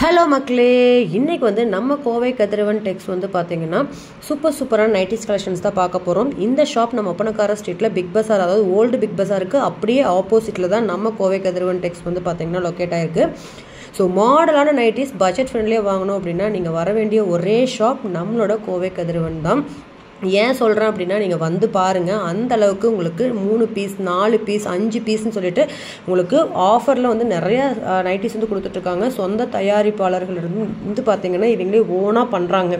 Hello மக்களே, இன்றைக்கி வந்து நம்ம கோவை கதிரவன் டெக்ஸ் வந்து பார்த்தீங்கன்னா சூப்பரான நைட்டிஸ் கலெக்ஷன்ஸ் தான் பார்க்க போகிறோம். இந்த ஷாப் நம்ம ஒப்பனக்கார ஸ்ட்ரீட்டில் பிக் பஸார், அதாவது ஓல்டு பிக் பஸாருக்கு அப்படியே ஆப்போசிட்டில் தான் நம்ம கோவை கதிரவன் டெக்ஸ் வந்து பார்த்தீங்கன்னா லொக்கேட் ஆகிருக்கு. ஸோ மாடலான நைட்டிஸ் பட்ஜெட் ஃப்ரெண்ட்லியாக வாங்கணும் அப்படின்னா நீங்கள் வர வேண்டிய ஒரே ஷாப் நம்மளோட கோவை கதிரவன் தான். ஏன் சொல்கிறேன் அப்படின்னா, நீங்கள் வந்து பாருங்கள், அந்த அளவுக்கு உங்களுக்கு 3 பீஸ் 4 பீஸ் 5 பீஸ்ன்னு சொல்லிட்டு உங்களுக்கு ஆஃபரில் வந்து நிறைய நைட்டிஸ் வந்து கொடுத்துட்ருக்காங்க. சொந்த தயாரிப்பாளர்கள் வந்து பார்த்திங்கன்னா இவங்களே ஓனாக பண்ணுறாங்க.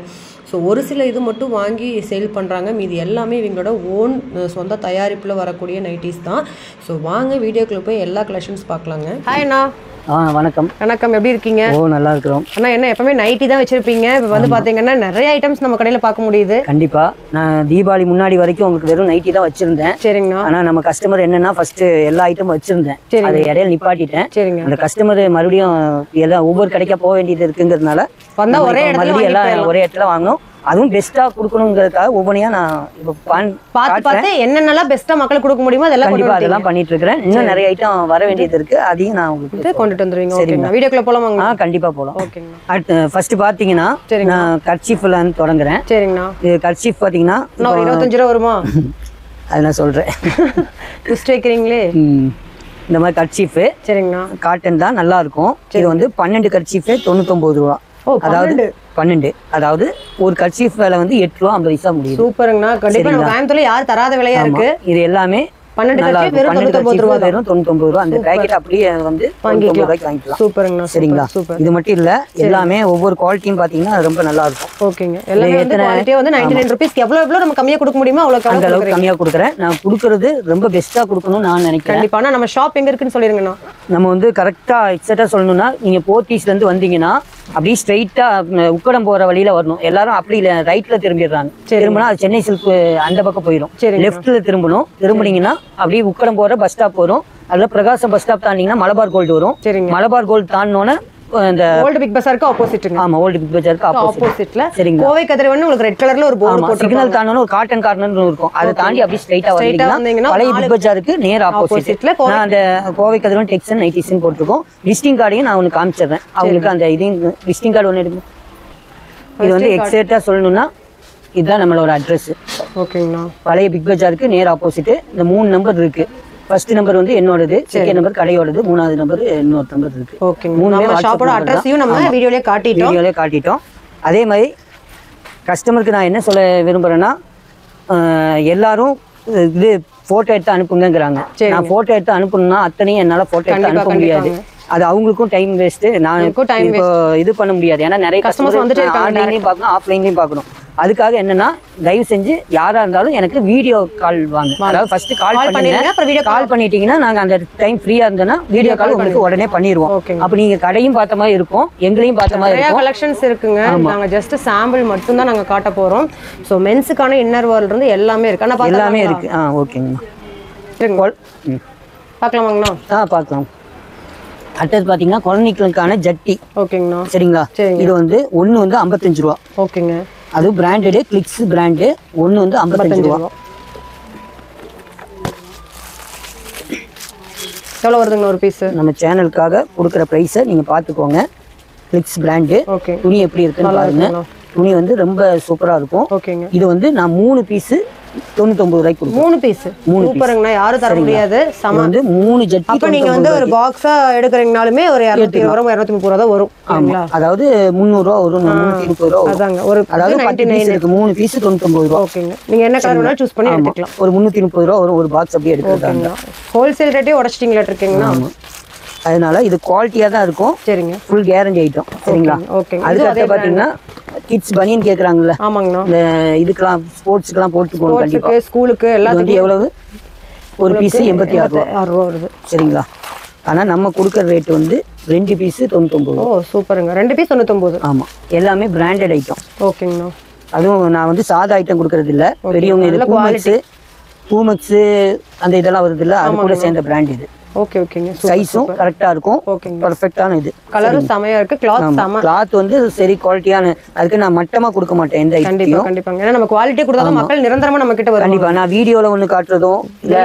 ஸோ ஒரு சில இது மட்டும் வாங்கி சேல் பண்ணுறாங்க, மீது எல்லாமே இவங்களோட ஓன் சொந்த தயாரிப்பில் வரக்கூடிய நைட்டிஸ் தான். ஸோ வாங்க வீடியோக்குள்ளே போய் எல்லா கலெக்ஷன்ஸ் பார்க்கலாங்க. ஹாய் அண்ணா. வணக்கம். எப்படி இருக்கீங்க? நல்லா இருக்கிறோம் அண்ணா. என்ன எப்பவுமே நைட்டி தான் வச்சிருப்பீங்க, இப்போ வந்து பாத்தீங்கன்னா நிறைய ஐட்டம்ஸ் நம்ம கடையில பார்க்க முடியுது. கண்டிப்பா. நான் தீபாவளி முன்னாடி வரைக்கும் உங்களுக்கு வெறும் நைட்டி தான் வச்சிருந்தேன். சரிங்கண்ணா. ஆனா நம்ம கஸ்டமர் என்னன்னா ஃபர்ஸ்ட் எல்லா ஐட்டமும் வச்சிருந்தேன், அதை இடையில நிப்பாட்டிட்டேன். சரிங்க. அந்த கஸ்டமர் மறுபடியும் எல்லாம் ஒவ்வொரு கடைக்கா போக வேண்டியது இருக்குங்கிறதுனால வந்தா ஒரே இடத்துல எல்லாம் ஒரே இடத்துல வாங்கணும், அதுவும் பெஸ்டா கொடுக்கணுங்கிறதுக்காக ஒவ்வொன்றையா நான் இப்போ பார்த்து என்னென்னலாம் பெஸ்டா மக்களுக்கு கொடுக்க முடியுமோ அதெல்லாம் கண்டிப்பா அதெல்லாம் பண்ணிட்டு இருக்கிறேன். இன்னும் நிறைய ஐட்டம் வர வேண்டியது இருக்கு, அதையும் நான் உங்களுக்கு கொண்டுட்டு வந்துருவீங்க. சரிங்க, வீடியோக்குள்ள போலாமாங்க? கண்டிப்பா போலாம். ஓகேங்க. ஃபர்ஸ்ட் பாத்தீங்கன்னா நான் கர்ச்சீஃப்ல தொடங்குறேன். சரிங்கண்ணா. இது கர்ச்சீஃப் பாத்தீங்கன்னா 25 ரூபா வருமா? அது நான் சொல்றேன். ட்விஸ்ட் வைக்கிறீங்களே. இந்த மாதிரி கர்ச்சீஃப் சரிங்கண்ணா, காட்டன் தான் நல்லா இருக்கும். இது வந்து 12 கர்ச்சீஃப் 99 ரூபா. அதாவது 12, அதாவது ஒரு கர்ச்சீஃப் விலை வந்து 8 ரூபா 50 பைசா முடியும். சூப்பருங்கண்ணா. கண்டிப்பா நம்ம கோயம்புத்தூர்ல யாரும் தராத விலையா இருக்கு. இது எல்லாமே 12 கர்ச்சீஃப் வெறும் 99 ரூபா. வெறும் 99 ரூபா. அந்த பேக்கெட் அப்படியே வந்து 99 ரூபாய்க்கு வாங்கிக்கலாம். சூப்பருங்கண்ணா. சரிங்களா? இது மட்டும் இல்ல, எல்லாமே ஒவ்வொரு குவாலிட்டியும் பாத்தீங்கன்னா ரொம்ப நல்லா இருக்கும். ஓகேங்க. எல்லாமே வந்து குவாலிட்டியா வந்து 99 ரூபீஸ்க்கு எவ்வளவு நம்ம கம்மியா கொடுக்க முடியுமோ அவ்வளவு அந்த அளவுக்கு கம்மியா கொடுக்குறேன். நான் கொடுக்கறது ரொம்ப பெஸ்டா கொடுக்கணும்னு நான் நினைக்கிறேன். கண்டிப்பா. நம்ம ஷாப் எங்க இருக்குன்னு சொல்லிருங்கண்ணா. நம்ம வந்து கரெக்டா எக்ஸாக்டா சொல்லணும்னா, நீங்க போத்தீஸ்ல இருந்து வந்தீங்கன்னா அப்படியே ஸ்ட்ரைட்டா உக்கடம் போற வழியில வரணும். எல்லாரும் அப்படி ரைட்ல திரும்பிடுறாங்க. திரும்பினா அது சென்னை சில்க் அந்த பக்கம் போயிடும். லெஃப்ட்ல திரும்பணும். திரும்பினீங்கன்னா அப்படியே உக்கடம் போற பஸ் ஸ்டாப் வரும். அதுல பிரகாசம் பஸ் ஸ்டாப் தாண்டிங்கன்னா மலபார் கோல்டு வரும். மலபார் கோல்டு தாண்டினோன்னு இந்த ஓல்ட் பிக் பஸாருக்கு ஆப்போசிட்ங்க. ஆமா, ஓல்ட் பிக் பஸாருக்கு ஆப்போசிட்ல. சரிங்க. கோவை கதிரவன் உங்களுக்கு ரெட் கலர்ல ஒரு போர்டு போட்டு சிக்னல் தாண்டனோ ஒரு காட்டன் கார்னர்னு இருக்கும். அதை தாண்டி அப்படியே ஸ்ட்ரைட்டா வந்தீங்கன்னா பழைய பிக் பஸாருக்கு நேர் ஆப்போசிட்ல நான் அந்த கோவை கதிரவன் டெக்ஸ் அண்ட் நைட்டிஸ்னு போட்டுருக்கோம். விசிட்டிங் கார்டையும் நான் உங்களுக்கு காமிச்சிடுறேன். அவங்களுக்கு அந்த இதையும் விசிட்டிங் கார்டு ஒன்று எடுக்கும். இது வந்து எக்ஸாக்டா சொல்லணும்னா இதுதான் நம்மளோட அட்ரஸ். ஓகேங்கண்ணா. பழைய பிக் பஸாருக்கு நேர் ஆப்போசிட். இந்த 3 நம்பர் இருக்கு. ஃபர்ஸ்ட் நம்பர் வந்து என்னோடது, செகண்ட் நம்பர் கடையோடது, 3வது நம்பர் இன்னொரு நம்பர் இருக்கு. ஓகே. நம்ம ஷாப்போட அட்ரஸையும் நம்ம வீடியோலயே காட்டிட்டோம். அதே மாதிரி கஸ்டமருக்கு நான் என்ன சொல்ல விரும்புறேன்னா, எல்லாரும் இது போட்டோ எடுத்து அனுப்புங்கிறாங்க. நான் போட்டோ எடுத்து அனுப்பணும்னா அத்தனையும் என்னால போட்டோ எடுத்து அனுப்ப முடியாது. அது அவங்களுக்கும் டைம் வேஸ்ட். நான் இப்போ இது பண்ண முடியாது. ஏன்னா நிறைய கஸ்டமர்ஸ் வந்துட்டு ஆன்லைன்லயும் பார்க்கணும், ஆஃப்லைன்லயும் பார்க்கணும். அதுக்காக என்னன்னா, தயவு செஞ்சு யாரா இருந்தாலும் எனக்கு வீடியோ கால் வாங்க. அதாவது ஃபர்ஸ்ட் கால் பண்ணிட்டீங்கன்னா நாங்க அந்த டைம் ஃப்ரீயா இருந்தோம்னா வீடியோ கால் உங்களுக்கு உடனே பண்ணிடுவோம். அப்ப நீங்க கடையும் பார்த்த மாதிரி இருக்கும், எங்களையும் பார்த்த மாதிரி இருக்கும். கலெக்ஷன்ஸ் இருக்குங்க. நாங்க ஜஸ்ட் சாம்பிள் மட்டும் தான் நாங்க காட்ட போறோம். சோ மென்ஸ்க்கான இன்னர் வேர்ல இருந்து எல்லாமே இருக்கு. ஆனா எல்லாமே இருக்கு. ஓகேங்கண்ணா. பார்க்கலாமாங்கண்ணா? பார்க்கலாம். அடுத்தது பாத்தீங்கன்னா குழந்தைகளுக்கான ஜட்டி. ஓகேங்கண்ணா. சரிங்களா? இது வந்து ஒன்னு வந்து 55 ரூபா. ஓகேங்க. அது பிராண்டட் கிளிக்ஸ் பிராண்டு. ஒன்னு வந்து 55 ரூபா. எவ்வளவு வருதுங்க ஒரு பீஸ்? நம்ம சேனலுக்காக கொடுக்குற பிரைஸை நீங்க பாத்துக்கோங்க. Clicks brand. துணி எப்படி இருக்குன்னு பாருங்க. துணி வந்து ரொம்ப சூப்பரா இருக்கும். ஓகேங்க. இது வந்து நான் 3 பீஸ் 99 ரூபாய்க்கு கொடுப்பேன். 3 பீஸ் சூப்பருங்கண்ணா. யாரும் தர முடியாது. சம வந்து 3 ஜட்டி. அப்ப நீங்க வந்து ஒரு பாக்ஸா எடுக்கறீங்கனாலுமே ஒரு 220 ரூபாய் 230 ரூபாய் தான் வரும். அதாவது 300 ரூபாய் வரும், 330 ரூபாய். அதாங்க. ஒரு அதாவது 10 பீஸ் இருக்கு. 3 பீஸ் 99 ரூபாய். ஓகேங்க. நீங்க என்ன கலர் வேணாலும் சூஸ் பண்ணி எடுத்துக்கலாம். ஒரு 330 ரூபாய் வரும் ஒரு பாக்ஸ் அப்படியே எடுத்துக்கலாம். ஹோல்சேல் ரேட்டே உடைச்சிட்டீங்களா இருக்கீங்களா? அதனால இது குவாலிட்டியா தான் இருக்கும். சரிங்க. Full guarantee item. சரிங்களா? ஓகே. அதுக்கு பாத்தீங்கன்னா கிட்ஸ் பனியன் கேக்குறாங்கல்ல. ஆமாங்கண்ணா. இந்த இதுக்கெல்லாம் ஸ்போர்ட்ஸ்க்குலாம் போட்டு போகணும். கண்டிப்பா ஸ்கூலுக்கு எல்லாத்துக்கும் எவ்வளவு? ஒரு பீஸ் 86 ரூபா வருது. சரிங்களா? ஆனா நம்ம கொடுக்குற ரேட் வந்து 2 பீஸ் 99 ரூபா. சூப்பருங்க. 2 பீஸ் 99. ஆமா, எல்லாமே பிராண்டட் ஐட்டம். ஓகேங்கண்ணா. அதுவும் நான் வந்து சாதா ஐட்டம் கொடுக்கறது இல்ல. பெரியவங்க இது பூமெக்ஸ் அந்த இதெல்லாம் வருது இல்ல, அது கூட சேர்ந்த பிராண்ட் இது. ஓகே ஓகேங்க. சைஸும் கரெக்ட்டா இருக்கும். பெர்ஃபெக்ட்டான இது. கலரும் செமையா இருக்கு. கிளாத் வந்து சரி குவாலிட்டியான. அதுக்கு நான் மட்டமா கொடுக்க மாட்டேன் எந்த ஐட்டத்தையும். கண்டிப்பாங்க. ஏன்னா நம்ம குவாலிட்டி கொடுத்தா தான் மக்கள் நிரந்தரமா நம்ம கிட்ட வருவாங்க. கண்டிப்பா. நான் வீடியோல ஒன்னு காட்டுறதும் இல்ல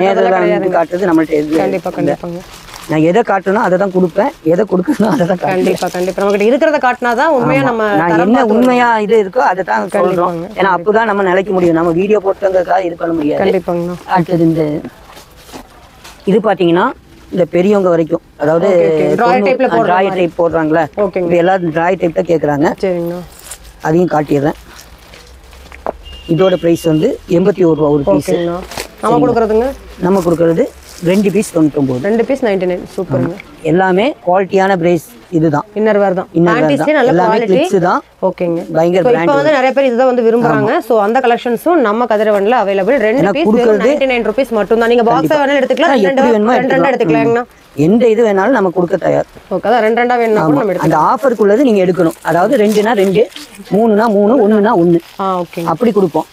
நேர்ல வந்து காட்டுறது நம்மள்ட்ட கண்டிப்பாங்க. நான் எதை காட்டணும் அதை தான் கொடுப்பேன், எதை கொடுக்கணும் அதை தான் கண்டிப்பா கண்டிப்பா நமக்கு இருக்கிறத காட்டினாதான் உண்மையா நம்ம நான் என்ன உண்மையா இது இருக்கோ அதை தான் சொல்றோம். ஏன்னா அப்பதான் நம்ம நிலைக்க முடியும், நம்ம வீடியோ போட்டுங்கிறதுக்காக இது பண்ண முடியாது. கண்டிப்பாங்க. அடுத்தது இந்த இது பாத்தீங்கன்னா இந்த பெரியவங்க வரைக்கும், அதாவது டிராயர் டைப் போடுறாங்களே, இப்போ எல்லாரும் டிராயர் டைப் தான் கேட்குறாங்க. சரிங்க, அதையும் காட்டிடுறேன். இதோட ப்ரைஸ் வந்து 81 ரூபா ஒரு பீஸ். நம்ம கொடுக்குறதுங்க, நம்ம கொடுக்குறது 2 பீஸ் 99, 2 பீஸ் 99. சூப்பருங்க. எல்லாமே குவாலிட்டியான பிரேஸ். இதுதான் இன்னர் வேர் தான், பேண்டிஸ்லயே நல்ல குவாலிட்டி தான். ஓகேங்க, பயங்கர பிராண்ட். இப்போ வந்து நிறைய பேர் இதுதான் வந்து விரும்புறாங்க. சோ அந்த கலெக்ஷன்ஸும் நம்ம கதிரவன்ல அவைலபிள். 2 பீஸ் 99 ரூபீஸ் மட்டும் தான். நீங்க பாக்ஸா வேணா எடுத்துக்கலாம், ரெண்டு எடுத்துக்கலாம்னா எந்த இது வேணாலும் நம்ம கொடுக்க தயார். ஓகே, அதான் ரெண்டா வேணும்னா கூட நம்ம எடுத்துக்கலாம். அந்த ஆஃபருக்குள்ளது நீங்க எடுக்கணும். அதாவது 2னா 2, 3னா 3, 1னா 1. ஓகே, அப்படி கொடுப்போம்.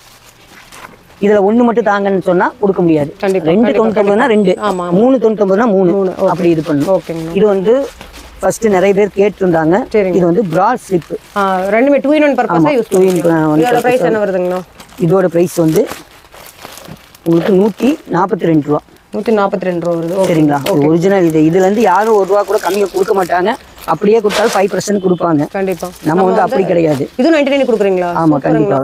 இதுல 1 மட்டும் தாங்கன்னு சொன்னா கொடுக்க முடியாது. 2.99னா 2, 3.99னா 3, அப்படி இது பண்ணும். ஓகேங்க. இது வந்து ஃபர்ஸ்ட் நிறைய பேர் கேட்டிருந்தாங்க. இது வந்து பிராட் ஸ்லிப், ரெண்டுமே 2 in 1 பர்பஸா யூஸ் பண்ணுவீங்க. இதோட பிரைஸ் என்ன வருதுங்கண்ணா? இதோட பிரைஸ் வந்து உங்களுக்கு 142 ரூபா. 142 ரூபா வருது. சரிங்களா, ஒரிஜினல். இதுல இருந்து யாரும் 1 ரூபா கூட கம்மியா கொடுக்க மாட்டாங்க. அப்படியே கொடுத்தாலும் 5% கொடுப்பாங்க. கண்டிப்பா. நம்ம வந்து அப்படி கிடையாது. இது 99 கொடுக்குறீங்களா? ஆமா, கண்டிப்பா.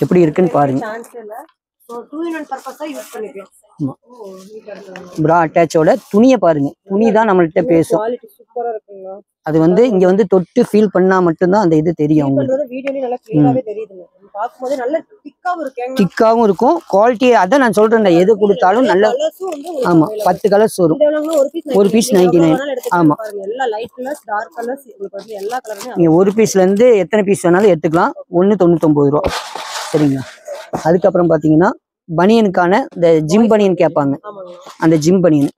எப்படி இருக்குன்னு பாருங்க. பிரா அட்டாச்சோட துணியை பாருங்க, துணி தான் நம்மள்கிட்ட பேசும். அது வந்து இங்க வந்து தொட்டு ஃபீல் பண்ணா மட்டும்தான் அந்த இது தெரியும் திக்காவும் இருக்கும். குவாலிட்டி அதான் நான் சொல்றேன், எது கொடுத்தாலும் நல்ல. ஆமா, 10 கலர்ஸ் வரும். ஒரு பீஸ் 99. ஆமா, நீங்க ஒரு பீஸ்ல இருந்து எத்தனை பீஸ் வேணாலும் எடுத்துக்கலாம். 199 ரூபா. சரிங்களா, அதுக்கப்புறம் பாத்தீங்கன்னா பனியனுக்கான இந்த ஜிம் பனியன் கேட்பாங்க. அந்த ஜிம் பனியன்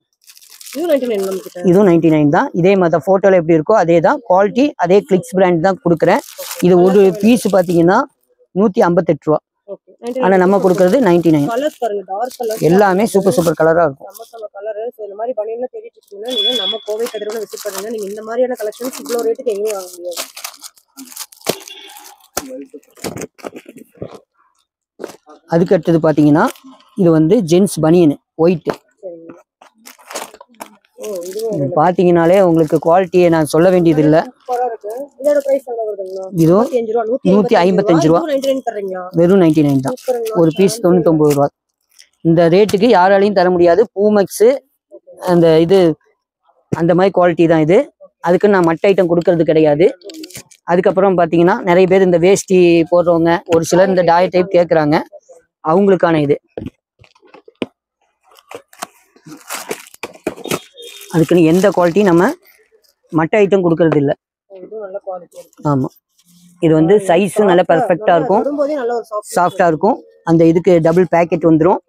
இதுவும் 99 தான். இதே மாதிரி போட்டோல எப்படி இருக்கோ அதே தான் குவாலிட்டி. அதே கிளிக்ஸ் பிராண்ட் தான் கொடுக்குறேன். இது ஒரு பீஸ் பாத்தீங்கன்னா 158 ரூபா. ஆனா நம்ம கொடுக்கறது 99. எல்லாமே சூப்பர் சூப்பர் கலரா இருக்கும். அதுக்கு அடுத்தது பாத்தீங்கன்னா இது வந்து ஜென்ஸ் பனியன் ஒயிட். பாத்தீங்கன்னாலே உங்களுக்கு குவாலிட்டியை நான் சொல்ல வேண்டியது இல்லை. இதுவும் 155 ரூபா, வெறும் 99 தான். ஒரு பீஸ் 99 ரூபா. இந்த ரேட்டுக்கு யாராலையும் தர முடியாது. பூமெக்ஸ் அந்த இது அந்த மாதிரி குவாலிட்டி தான் இது. அதுக்கு நான் மட்ட ஐட்டம் கொடுக்கறது கிடையாது. அதுக்கப்புறம் பாத்தீங்கன்னா நிறைய பேர் இந்த வேஷ்டி போடுறவங்க, ஒரு சிலர் இந்த டாய் டைப் கேட்குறாங்க, அவங்களுக்கான இது. அதுக்குன்னு எந்த குவாலிட்டி நம்ம மட்ட ஐட்டம் கொடுக்கறது இல்லை. ஆமா, இது வந்து சைஸும் நல்லா பெர்ஃபெக்டா இருக்கும், சாஃப்டா இருக்கும். அந்த இதுக்கு டபுள் பேக்கெட் வந்துடும்.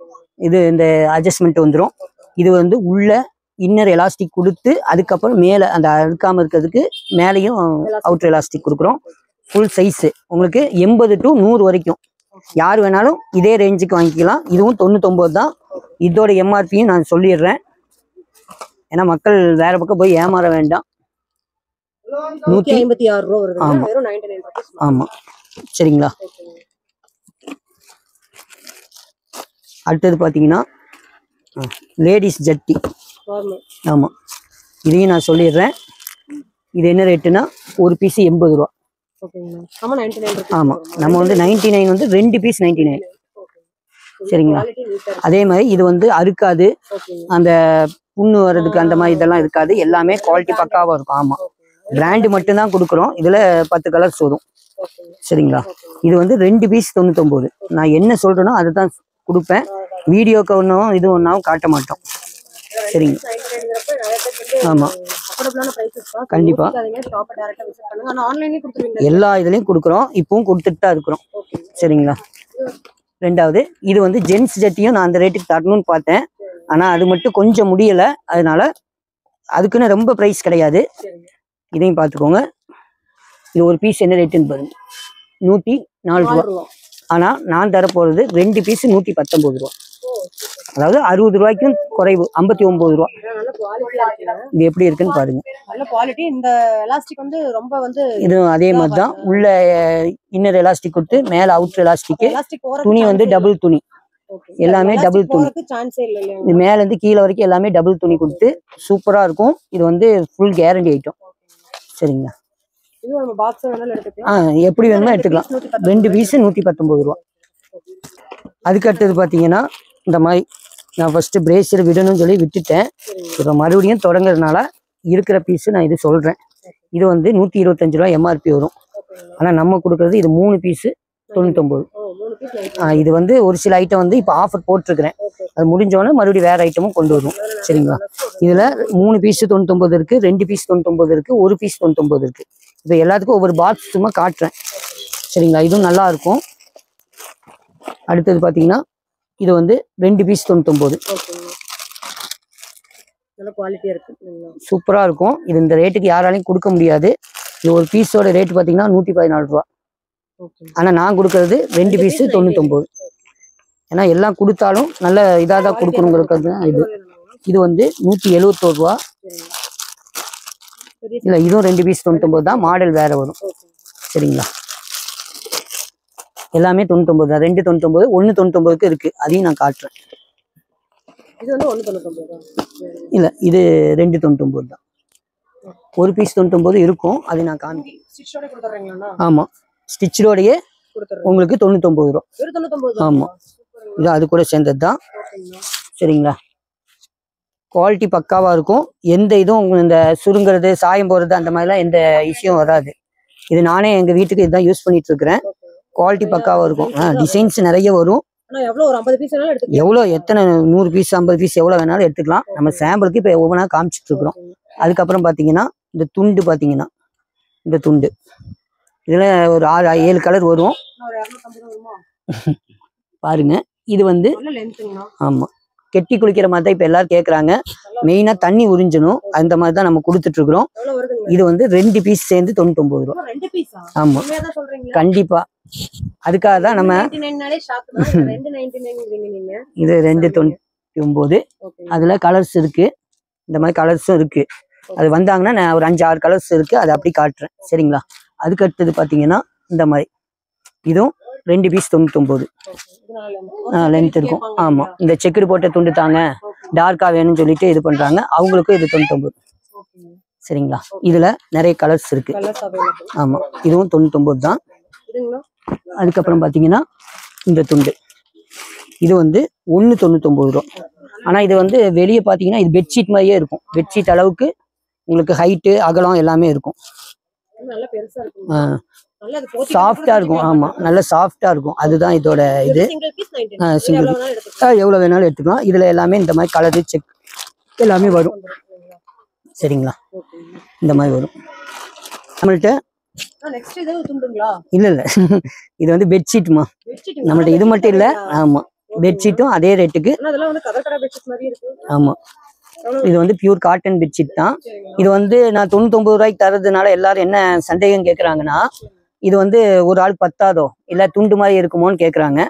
இது இந்த அட்ஜஸ்ட்மெண்ட் வந்துடும். இது வந்து உள்ள இன்னர் எலாஸ்டிக் கொடுத்து அதுக்கப்புறம் மேலே அந்த அழுக்காம இருக்கிறதுக்கு மேலேயும் அவுட்டர் எலாஸ்டிக் கொடுக்குறோம். ஃபுல் சைஸு உங்களுக்கு 80 to 100 வரைக்கும் யார் வேணாலும் இதே ரேஞ்சுக்கு வாங்கிக்கலாம். இதுவும் 99 தான். இதோட எம்ஆர்பியும் நான் சொல்லிடுறேன், ஏன்னா மக்கள் வேற பக்கம் போய் ஏமாற வேண்டாம். 156 ரூபா வருது. ஆமா, சரிங்களா. அடுத்தது பாத்தீங்கன்னா லேடிஸ் ஜட்டி. ஆமா, இதையும் நான் சொல்லிடுறேன். இது என்ன ரேட்டுனா ஒரு பீஸ் 80 ரூபா. ஆமா, நம்ம வந்து 99 வந்து 2 பீஸ் 99. சரிங்களா, அதே மாதிரி இது வந்து அறுக்காது, அந்த புண்ணு வர்றதுக்கு அந்த மாதிரி இதெல்லாம் இருக்காது. எல்லாமே குவாலிட்டி பக்காவா இருக்கும். ஆமா, பிராண்டு மட்டும்தான் கொடுக்குறோம். இதுல 10 கலர்ஸ் வரும். சரிங்களா, இது வந்து 2 பீஸ் 99. நான் என்ன சொல்றேனோ அதை தான் கொடுப்பேன். வீடியோக்கு ஒன்றும் இது ஒன்றாவும் காட்ட மாட்டோம். சரிங்க, ஆமா, கண்டிப்பா எல்லா இதுலயும் கொடுக்குறோம். இப்பவும் கொடுத்துட்டு தான் இருக்கிறோம். சரிங்களா, ரெண்டாவது இது வந்து ஜென்ஸ் ஜட்டியும் நான் அந்த ரேட்டுக்கு தரணும்னு பார்த்தேன். ஆனா அது மட்டும் கொஞ்சம் முடியல, அதனால அதுக்குன்னு ரொம்ப ப்ரைஸ் கிடையாது. இதையும் பார்த்துக்கோங்க. இது ஒரு பீஸ் என்ன ரேட்டுன்னு பாருங்க, 104 ரூபா. ஆனா நான் தர போறது 2 பீஸ் 119 ரூபா. அதாவது 60 ரூபாய்க்கும் குறைவு, 59 ரூபா. இது எப்படி இருக்குன்னு பாருங்க. இது அதே மாதிரி தான். உள்ள இன்னர் எலாஸ்டிக் கொடுத்து மேல அவுட்டர் எலாஸ்டிக். துணி வந்து டபுள் துணி. எல்லாமே டபுள் துணி. இது மேல இருந்து கீழே வரைக்கும் எல்லாமே டபுள் துணி கொடுத்து சூப்பரா இருக்கும். இது வந்து ஃபுல் கேரண்டி ஐட்டம். சரிங்களா? எப்படி வேணுமோ எடுத்துக்கலாம். 2 பீஸ் 119 ரூபா. அதுக்கு அடுத்தது பாத்தீங்கன்னா இந்த மாதிரி நான் ஃபர்ஸ்ட் பிரேசர் விடணும்னு சொல்லி விட்டுட்டேன். இப்போ மறுபடியும் தொடங்குறதுனால இருக்கிற பீஸ் நான் இது சொல்றேன். இது வந்து 125 ரூபா எம்ஆர்பி வரும். ஆனா நம்ம கொடுக்கறது இது 3 பீஸ் 99. இது வந்து ஒரு சில ஐட்டம் வந்து இப்போ ஆஃபர் போட்டிருக்கிறேன். அது முடிஞ்சோடனே மறுபடியும் வேற ஐட்டமும் கொண்டு வரும். சரிங்களா? இதுல 3 பீஸ் 99 இருக்கு, 2 பீஸ் 99 இருக்கு, 1 பீஸ் 99 இருக்கு. இப்போ எல்லாத்துக்கும் ஒவ்வொரு பாக்ஸ் சும்மா காட்டுறேன். சரிங்களா? இதுவும் நல்லா இருக்கும். அடுத்தது பாத்தீங்கன்னா இது வந்து 2 பீஸ் 99. சூப்பரா இருக்கும். இது இந்த ரேட்டுக்கு யாராலையும் கொடுக்க முடியாது. இது ஒரு பீஸோட ரேட் பாத்தீங்கன்னா 114 ரூபா. ஆனா நான் கொடுக்கறது 2 பீஸ் 99. ஏன்னா எல்லாம் கொடுத்தாலும் நல்ல இதாக தான் கொடுக்கணுங்கிறது. இது வந்து 171 ரூபா. இல்ல இதுவும் 2 பீஸ் 99 தான். மாடல் வேற வரும். சரிங்களா? எல்லாமே 99 தான். 2 99, 1 99க்கு இருக்கு. அதையும் நான் காட்டுறேன். இல்ல இது 2 99 தான். ஒரு பீஸ் 99 இருக்கும். அது நான் காமிக்கிறேன். ஆமா, ஸ்டிச்சோடையே உங்களுக்கு 99 ரூபா. ஆமா, இது அது கூட சேர்ந்தது தான். சரிங்களா? குவாலிட்டி பக்காவா இருக்கும். எந்த இதுவும் இந்த சுருங்குறது சாயம் போறது அந்த மாதிரிலாம் எந்த இஷ்யூவும் வராது. இது நானே எங்க வீட்டுக்கு இதுதான் யூஸ் பண்ணிட்டு இருக்கிறேன். குவாலிட்டி பக்காவா இருக்கும். டிசைன்ஸ் நிறைய வரும். எவ்வளோ எத்தனை 100 பீஸ் 50 பீஸ் எவ்வளோ வேணாலும் எடுத்துக்கலாம். நம்ம சாம்பிளுக்கு இப்போ ஒவ்வொன்றா காமிச்சிட்டு இருக்கிறோம். அதுக்கப்புறம் பார்த்தீங்கன்னா இந்த துண்டு பார்த்தீங்கன்னா இந்த துண்டு இதில் ஒரு 6-7 கலர் வரும். பாருங்க, இது வந்து ஆமாம் கெட்டி குளிக்கிற மாதிரி தான் இப்போ எல்லாரும் கேட்குறாங்க. மெயினாக தண்ணி உறிஞ்சணும். அந்த மாதிரி தான் நம்ம கொடுத்துட்டு இருக்கிறோம். இது வந்து 2 பீஸ் சேர்ந்து 99 ரூபா. ஆமாம், கண்டிப்பா. அதுக்காக தான் நம்ம இது 299. அதுல கலர்ஸ் இருக்கு. இந்த மாதிரி கலர்ஸும் இருக்கு. அது வந்தாங்கன்னா நான் ஒரு 5-6 கலர்ஸ் இருக்கு. அதை அப்படி காட்டுறேன். சரிங்களா? அதுக்கு அடுத்தது பாத்தீங்கன்னா இந்த மாதிரி இதுவும் 2 பீஸ் 99 லென்த் இருக்கும். ஆமா, இந்த செக்குடு போட்ட துண்டு தாங்க டார்க்கா வேணும்னு சொல்லிட்டு இது பண்றாங்க. அவங்களுக்கும் இது 99. சரிங்களா? இதுல நிறைய கலர்ஸ் இருக்கு. ஆமா, இதுவும் 99 தான். அதுக்கப்புறம் பாத்தீங்கன்னா இந்த துண்டு இது வந்து 199 ரூபா. ஆனா இது வந்து வெளியே பாத்தீங்கன்னா இது பெட்ஷீட் மாதிரியே இருக்கும். பெட்ஷீட் அளவுக்கு உங்களுக்கு ஹைட்டு அகலம் எல்லாமே இருக்கும். சாஃப்டா இருக்கும். ஆமா, நல்ல சாஃப்டா இருக்கும். அதுதான் இதோட இது. சிங்கிள் எவ்வளவு வேணாலும் எடுத்துக்கலாம். இதுல எல்லாமே இந்த மாதிரி கலரு செக் எல்லாமே வரும். சரிங்களா? இந்த மாதிரி வரும் நம்மள்ட்ட. இல்ல இல்ல இது வந்து பெட்ஷீட்மா நம்மள்ட்ட. இது மட்டும் இல்ல. ஆமா, பெட்ஷீட்டும் அதே ரேட்டுக்கு. ஆமா, இது வந்து பியூர் காட்டன் பெட்ஷீட் தான். இது வந்து நான் 99 ரூபாய்க்கு தரதுனால எல்லாரும் என்ன சந்தேகம் கேட்கறாங்கன்னா, இது வந்து ஒரு ஆள் பத்தாதோ இல்ல துண்டு மாதிரி இருக்குமோன்னு கேட்கறாங்க.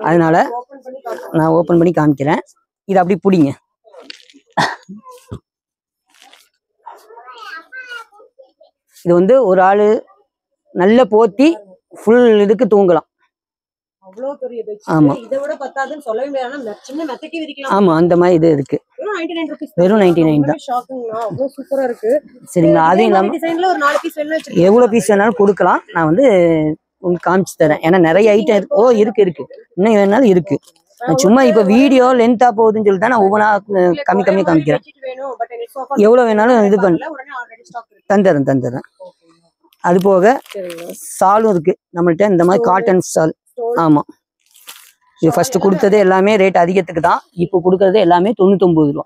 அதனால நான் ஓபன் பண்ணி காமிக்கிறேன். இது அப்படி பிடிங்க. இது வந்து ஒரு ஆளு நல்ல போத்தி ஃபுல் இதுக்கு தூங்கலாம். ஆமா, ஆமா, அந்த மாதிரி இது இருக்கு. வெறும் 99 தான். சரிங்களா? அதுவும் இல்லாம எவ்வளவு பீஸ் வேணாலும் கொடுக்கலாம். நான் வந்து உங்களுக்கு காமிச்சு தரேன். ஏன்னா நிறைய ஐட்டம் இருக்கு. இருக்கு இன்னும் வேணாலும் இருக்கு. நான் சும்மா இப்ப வீடியோ லென்த்தா போகுதுன்னு சொல்லிட்டு நான் ஒவ்வொன்றா கம்மியா காமிக்கிறேன். எவ்வளவு வேணாலும் இது பண்ண தந்துடுறேன். அது போக சாலும் இருக்கு நம்மள்ட்ட. இந்த மாதிரி காட்டன் சால். ஆமா, இது ஃபர்ஸ்ட் கொடுத்தது எல்லாமே ரேட் அதிகத்துக்கு தான். இப்போ கொடுக்கறது எல்லாமே 99 ரூபா.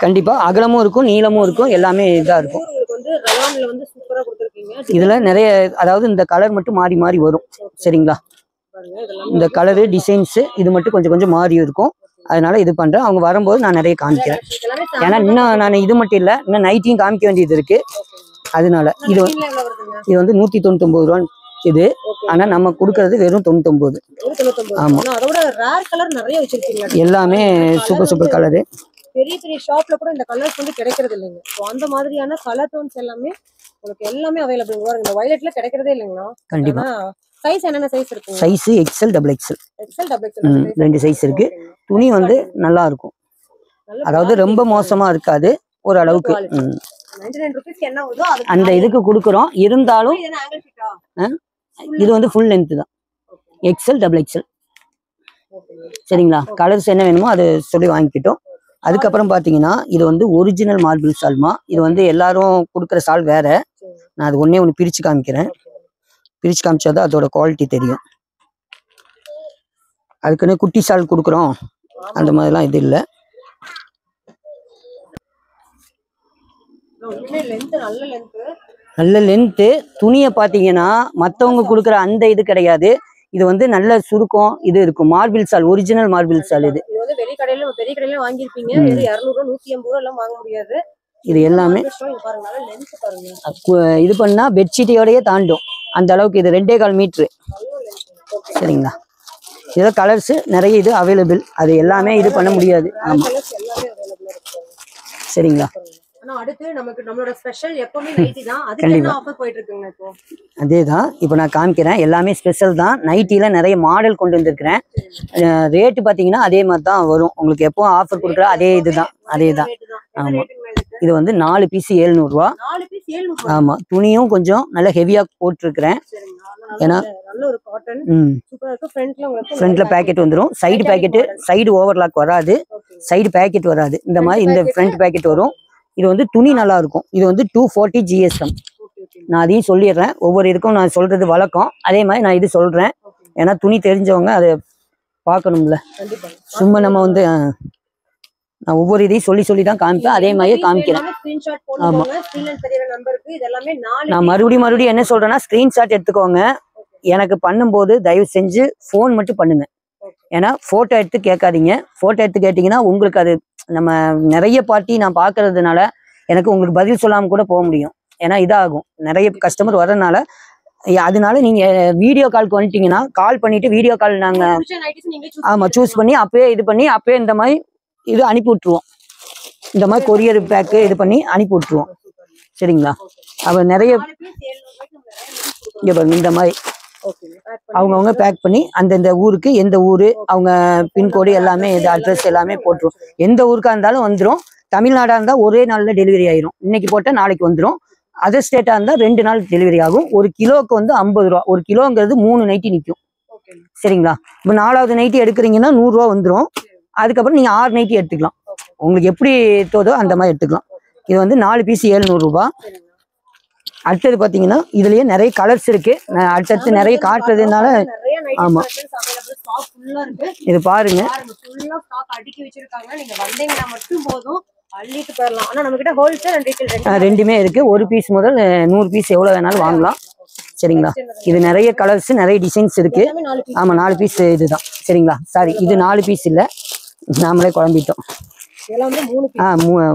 கண்டிப்பா அகலமும் இருக்கும், நீளமும் இருக்கும், எல்லாமே இதா இருக்கும். இதுல நிறைய, அதாவது இந்த கலர் மட்டும் மாறி மாறி வரும். சரிங்களா? இந்த கலரு டிசைன்ஸ் இது மட்டும் கொஞ்சம் கொஞ்சம் மாறி இருக்கும். அதனால இது பண்றேன். அவங்க வரும்போது நான் நிறைய காமிக்கிறேன். ஏன்னா இன்னும் நான் இது மட்டும் இல்ல, இன்னும் நைட்டையும் காமிக்க வேண்டியது இருக்கு. அதனால இது வந்து 199 ரூபா இது. ஆனா நம்ம கொடுக்கறது வெறும் 99. ஆமா, எல்லாமே சூப்பர் சூப்பர் கலரு. பெரிய பெரிய ஷாப்ல கூட இந்த கலர்ஸ் வந்து கிடைக்கிறது இல்லைங்க. ஸோ அந்த மாதிரியான கலர் டோன்ஸ் எல்லாமே உங்களுக்கு எல்லாமே அவைலபிள். இந்த வயலட்ல கிடைக்கிறதே இல்லைங்களா? கண்டிப்பா சைஸ் என்னென்ன சைஸ் இருக்கு? Size XL double XL. XL double XL ரெண்டு சைஸ் இருக்கு. துணி வந்து நல்லா இருக்கும், அதாவது ரொம்ப மோசமா இருக்காது, ஒரு அளவுக்கு. 99 ரூபீஸ்க்கு என்ன வருதோ அந்த இதுக்கு கொடுக்குறோம். இருந்தாலும் இது வந்து ஃபுல் லென்த் தான், எக்ஸ்எல் டபுள் எக்ஸ்எல். சரிங்களா? கலர்ஸ் என்ன வேணுமோ அதை சொல்லி வாங்கிக்கிட்டோம். அதுக்கப்புறம் பார்த்தீங்கன்னா இது வந்து ஒரிஜினல் மார்பிள் சால்மா. இது வந்து எல்லாரும் கொடுக்குற சால் வேற. நான் அது ஒன்று பிரித்து காமிக்கிறேன். பிரித்து காமிச்சாதான் அதோட குவாலிட்டி தெரியும். அதுக்குன்னு குட்டி சால் கொடுக்குறோம் அந்த மாதிரிலாம் இது இல்லை. நல்ல லென்த்து. துணியை பார்த்தீங்கன்னா மற்றவங்க கொடுக்குற அந்த இது கிடையாது. இது வந்து நல்ல சுருக்கம் இது இருக்கும். மார்பிள் சால், ஒரிஜினல் மார்பிள் சால். இது பெரிய கடையில வாங்கிருப்பீங்க, 200 180 எல்லாம் வாங்க முடியாது. இது எல்லாமே இது பண்ணா பெட்ஷீட்டோடயே தாண்டும் அந்த அளவுக்கு. இது 2.25 மீட்டரு. சரிங்களா? இதில் கலர்ஸ் நிறைய இது அவைலபிள். அது எல்லாமே இது பண்ண முடியாது. ஆமா, சரிங்களா? அதேதான் இப்போ நான் காமிக்கிறேன். எல்லாமே ஸ்பெஷல் தான். நைட்டில நிறைய மாடல் கொண்டு வந்திருக்கிறேன். ரேட்டு பார்த்தீங்கன்னா அதே மாதிரி தான் வரும் உங்களுக்கு. எப்போ ஆஃபர் கொடுக்குற அதே இதுதான், அதே தான். ஆமா, இது வந்து 4 பீஸ் 700 ரூபா. ஆமா, துணியும் கொஞ்சம் நல்லா ஹெவியா போட்டிருக்கிறேன். ஏன்னா ஃப்ரண்ட்ல பேக்கெட் வந்துடும். சைடு பேக்கெட்டு, சைடு ஓவர்லாக் வராது, சைடு பேக்கெட் வராது. இந்த மாதிரி இந்த ஃப்ரண்ட் பேக்கெட் வரும். இது வந்து துணி நல்லா இருக்கும். இது வந்து 240 GSM. நான் அதையும் சொல்லிடுறேன். ஒவ்வொரு இதுக்கும் நான் சொல்றது வழக்கம். அதே மாதிரி நான் இது சொல்றேன். ஏன்னா துணி தெரிஞ்சவங்க அதை பார்க்கணும்ல. சும்மா நம்ம வந்து நான் ஒவ்வொரு இதையும் சொல்லி தான் காமிப்பேன். அதே மாதிரியே காமிக்கிறேன். ஆமா, நான் மறுபடியும் என்ன சொல்றேன்னா, ஸ்கிரீன்ஷாட் எடுத்துக்கோங்க. எனக்கு பண்ணும்போது தயவு செஞ்சு ஃபோன் மட்டும் பண்ணுங்க. ஏன்னா போட்டோ எடுத்து கேட்காதீங்க. போட்டோ எடுத்து கேட்டீங்கன்னா உங்களுக்கு அது நம்ம நிறைய பார்ட்டி நான் பார்க்கறதுனால எனக்கு உங்களுக்கு பதில் சொல்லாமல் கூட போக முடியும். ஏன்னா இதாகும், நிறைய கஸ்டமர் வர்றதுனால. அதனால நீங்க வீடியோ கால்க்கு வந்துட்டீங்கன்னா கால் பண்ணிட்டு வீடியோ கால் நாங்க சூஸ் பண்ணி அப்பயே இது பண்ணி அப்பயே இந்த மாதிரி இது அனுப்பி விட்டுருவோம். இந்த மாதிரி கொரியர் பேக்கு இது பண்ணி அனுப்பி விட்டுருவோம். சரிங்களா? அப்ப நிறைய இங்க பாருங்க, இந்த மாதிரி அவங்கவுங்க பேக் பண்ணி அந்தந்த ஊருக்கு, எந்த ஊரு அவங்க பின்கோடு எல்லாமே, இந்த அட்ரஸ் எல்லாமே போட்டுரும். எந்த ஊருக்கா இருந்தாலும் வந்துடும். தமிழ்நாடா இருந்தா ஒரே நாள்ல டெலிவரி ஆயிரும். இன்னைக்கு போட்டா நாளைக்கு வந்துடும். அதர் ஸ்டேட்டா இருந்தா 2 நாள் டெலிவரி ஆகும். ஒரு கிலோக்கு வந்து 50 ரூபா. ஒரு கிலோங்கிறது 3 நைட்டி நிற்கும். சரிங்களா? இப்போ 4வது நைட்டி எடுக்கிறீங்கன்னா 100 ரூபா வந்துடும். அதுக்கப்புறம் நீங்க 6 நைட்டி எடுத்துக்கலாம். உங்களுக்கு எப்படி தோதோ அந்த மாதிரி எடுத்துக்கலாம். இது வந்து 4 பீஸ் 700 ரூபா. அடுத்தது பாத்தீங்கன்னா இதுலயே நிறைய கலர்ஸ் இருக்கு. நான் அடுத்தடுத்து நிறைய காட்டுறதுனால ஆமா, இது பாருங்க. ரெண்டுமே இருக்கு. ஒரு பீஸ் முதல் 100 பீஸ் எவ்வளவு வேணாலும் வாங்கலாம். சரிங்களா? இது நிறைய கலர்ஸ், நிறைய டிசைன்ஸ் இருக்கு. ஆமா, 4 பீஸ் இதுதான். சரிங்களா? சாரி, இது 4 பீஸ் இல்ல, நாமளே குழம்பிட்டோம்.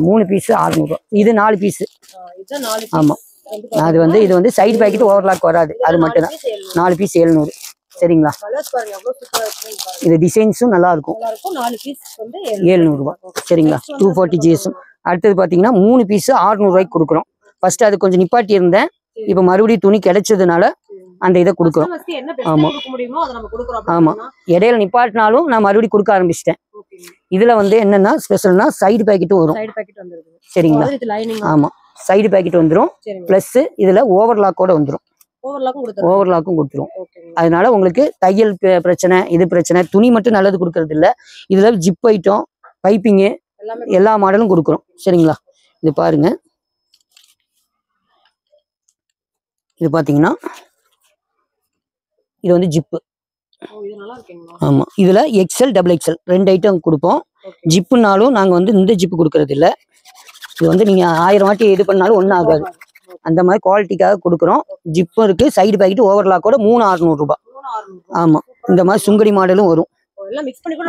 3 பீஸ் 600 ரூபா. இது 4 பீஸ். ஆமா, அது வந்து இது வந்து சைடு பேக்கெட் ஓவர்லாக் வராது, அது மட்டும் தான். 4 பீஸ் 700. சரிங்களா? இது டிசைன்ஸும் நல்லா இருக்கும். 700 ரூபா. சரிங்களா? 240 GSM. அடுத்தது பாத்தீங்கன்னா 3 பீஸ் 600 ரூபாய்க்கு கொடுக்குறோம். ஃபர்ஸ்ட் அது கொஞ்சம் நிப்பாட்டி இருந்தேன். இப்ப மறுபடியும் துணி கிடைச்சதுனால அந்த இதை கொடுக்குறோம். ஆமா ஆமா, இடையில நிப்பாட்டினாலும் நான் மறுபடியும் கொடுக்க ஆரம்பிச்சிட்டேன். இதுல வந்து என்னன்னா ஸ்பெஷல்னா சைடு பேக்கெட்டும் வரும். சரிங்களா? ஆமா, சைடு பேக்கெட் வந்துடும். பிளஸ் இதுல ஓவர்லாக்கோட வந்துடும். ஓவர்லாக்கும் கொடுத்துரும். அதனால உங்களுக்கு தையல் பிரச்சனை, இது பிரச்சனை, துணி மட்டும் நல்லது கொடுக்கறது இல்ல. இதுல ஜிப் ஐட்டம், பைப்பிங்கு எல்லா மாடலும் கொடுக்குறோம். சரிங்களா? இது பாருங்க. இது பாத்தீங்கன்னா இது வந்து ஜிப்பு. ஆமா, இதுல எக்ஸ்எல் டபுள் எக்ஸ்எல் 2 ஐட்டம் கொடுப்போம். ஜிப்புனாலும் நாங்க வந்து இந்த ஜிப்பு கொடுக்கறது இல்ல. இது வந்து நீங்க 1000 வாட்டி இது பண்ணாலும் ஒன்றும் ஆகாது. அந்த மாதிரி குவாலிட்டிக்காக கொடுக்குறோம். ஜிப்பும் இருக்கு. சைடு பேக்கெட் ஓவர்லாக்கோட 3600 ரூபாய். ஆமா, இந்த மாதிரி சுங்கடி மாடலும் வரும்.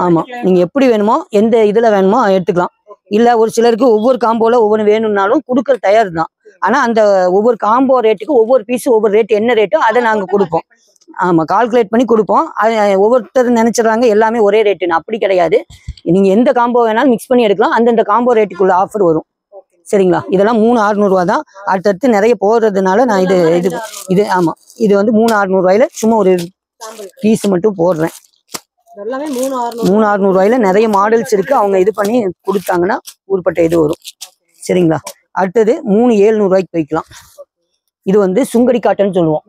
ஆமா, நீங்க எப்படி வேணுமோ எந்த இதுல வேணுமோ எடுத்துக்கலாம். இல்ல ஒரு சிலருக்கு ஒவ்வொரு காம்போல ஒவ்வொரு வேணும்னாலும் கொடுக்கற தயார் தான். ஆனா அந்த ஒவ்வொரு காம்போ ரேட்டுக்கு ஒவ்வொரு பீஸ் ஒவ்வொரு ரேட், என்ன ரேட்டோ அதை நாங்க கொடுப்போம். ஆமா, கால்குலேட் பண்ணி கொடுப்போம். ஒவ்வொருத்தர் நினைச்சிடறாங்க எல்லாமே ஒரே ரேட்டுன்னு. அப்படி கிடையாது. நீங்க எந்த காம்போ வேணாலும் மிக்ஸ் பண்ணி எடுக்கலாம். அந்தந்த காம்போ ரேட்டுக்குள்ள ஆஃபர் வரும். சரிங்களா. இதெல்லாம் 3600 தான். அடுத்தடுத்து நிறைய போடுறதுனால நான் இது ஆமா இது வந்து 3600 சும்மா ஒரு பீஸ் மட்டும் போடுறேன். 3600 நிறைய மாடல்ஸ் இருக்கு. அவங்க இது பண்ணி கொடுத்தாங்கன்னா ஊர்பட்ட இது வரும். சரிங்களா. அடுத்தது 3700 போய்க்கலாம். இது வந்து சுங்கடி காட்டன் சொல்லுவோம்.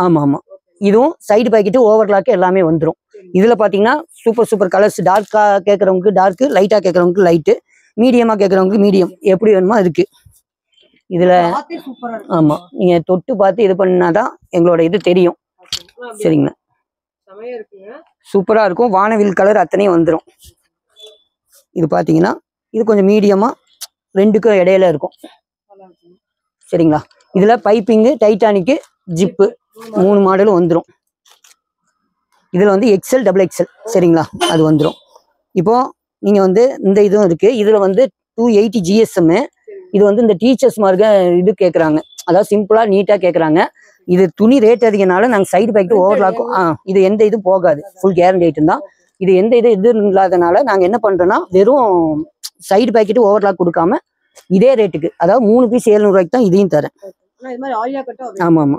ஆமா ஆமா. இதுவும் சைடு பாக்கெட்டு ஓவர்லாக்கு எல்லாமே வந்துடும். இதுல பாத்தீங்கன்னா சூப்பர் கலர்ஸ். டார்க்கா கேட்கறவங்களுக்கு டார்க்கு, லைட்டா கேட்கறவங்களுக்கு லைட்டு, மீடியமா கேட்கறவங்களுக்கு மீடியம், எப்படி வேணுமோ இருக்கு இதுல. ஆமா, நீங்க தொட்டு பார்த்து இது பண்ணாதான் எங்களோட இது தெரியும். சரிங்களா. சூப்பரா இருக்கும். வானவில் கலர் அத்தனையும் வந்துடும். இது பாத்தீங்கன்னா இது கொஞ்சம் மீடியமா ரெண்டுக்கும் இடையில இருக்கும். சரிங்களா. இதுல பைப்பிங்கு, டைட்டானிக்கு, ஜிப்பு 3 மாடலும் வந்துடும். இதுல வந்து XL, XXL. சரிங்களா. அது வந்துடும். இப்போ நீங்க வந்து இந்த இதுவும் இருக்கு. இதுல வந்து 280 GSM. இது வந்து இந்த டீச்சர்ஸ் மார்க்க இது கேட்குறாங்க. அதாவது சிம்பிளா நீட்டா கேட்குறாங்க. இது துணி ரேட் அதிகனால நாங்கள் சைடு பாக்கெட்டு ஓவர்லாக்கும் இது எந்த இதுவும் போகாது. ஃபுல் கேரண்டி ஐட்டம் தான். இது எந்த இது இல்லாதனால நாங்கள் என்ன பண்றோம்னா வெறும் சைடு பாக்கெட்டு ஓவர்லாக் கொடுக்காம இதே ரேட்டுக்கு, அதாவது 3 பீஸ் 700 தான் இதையும் தரேன். ஆமா ஆமா.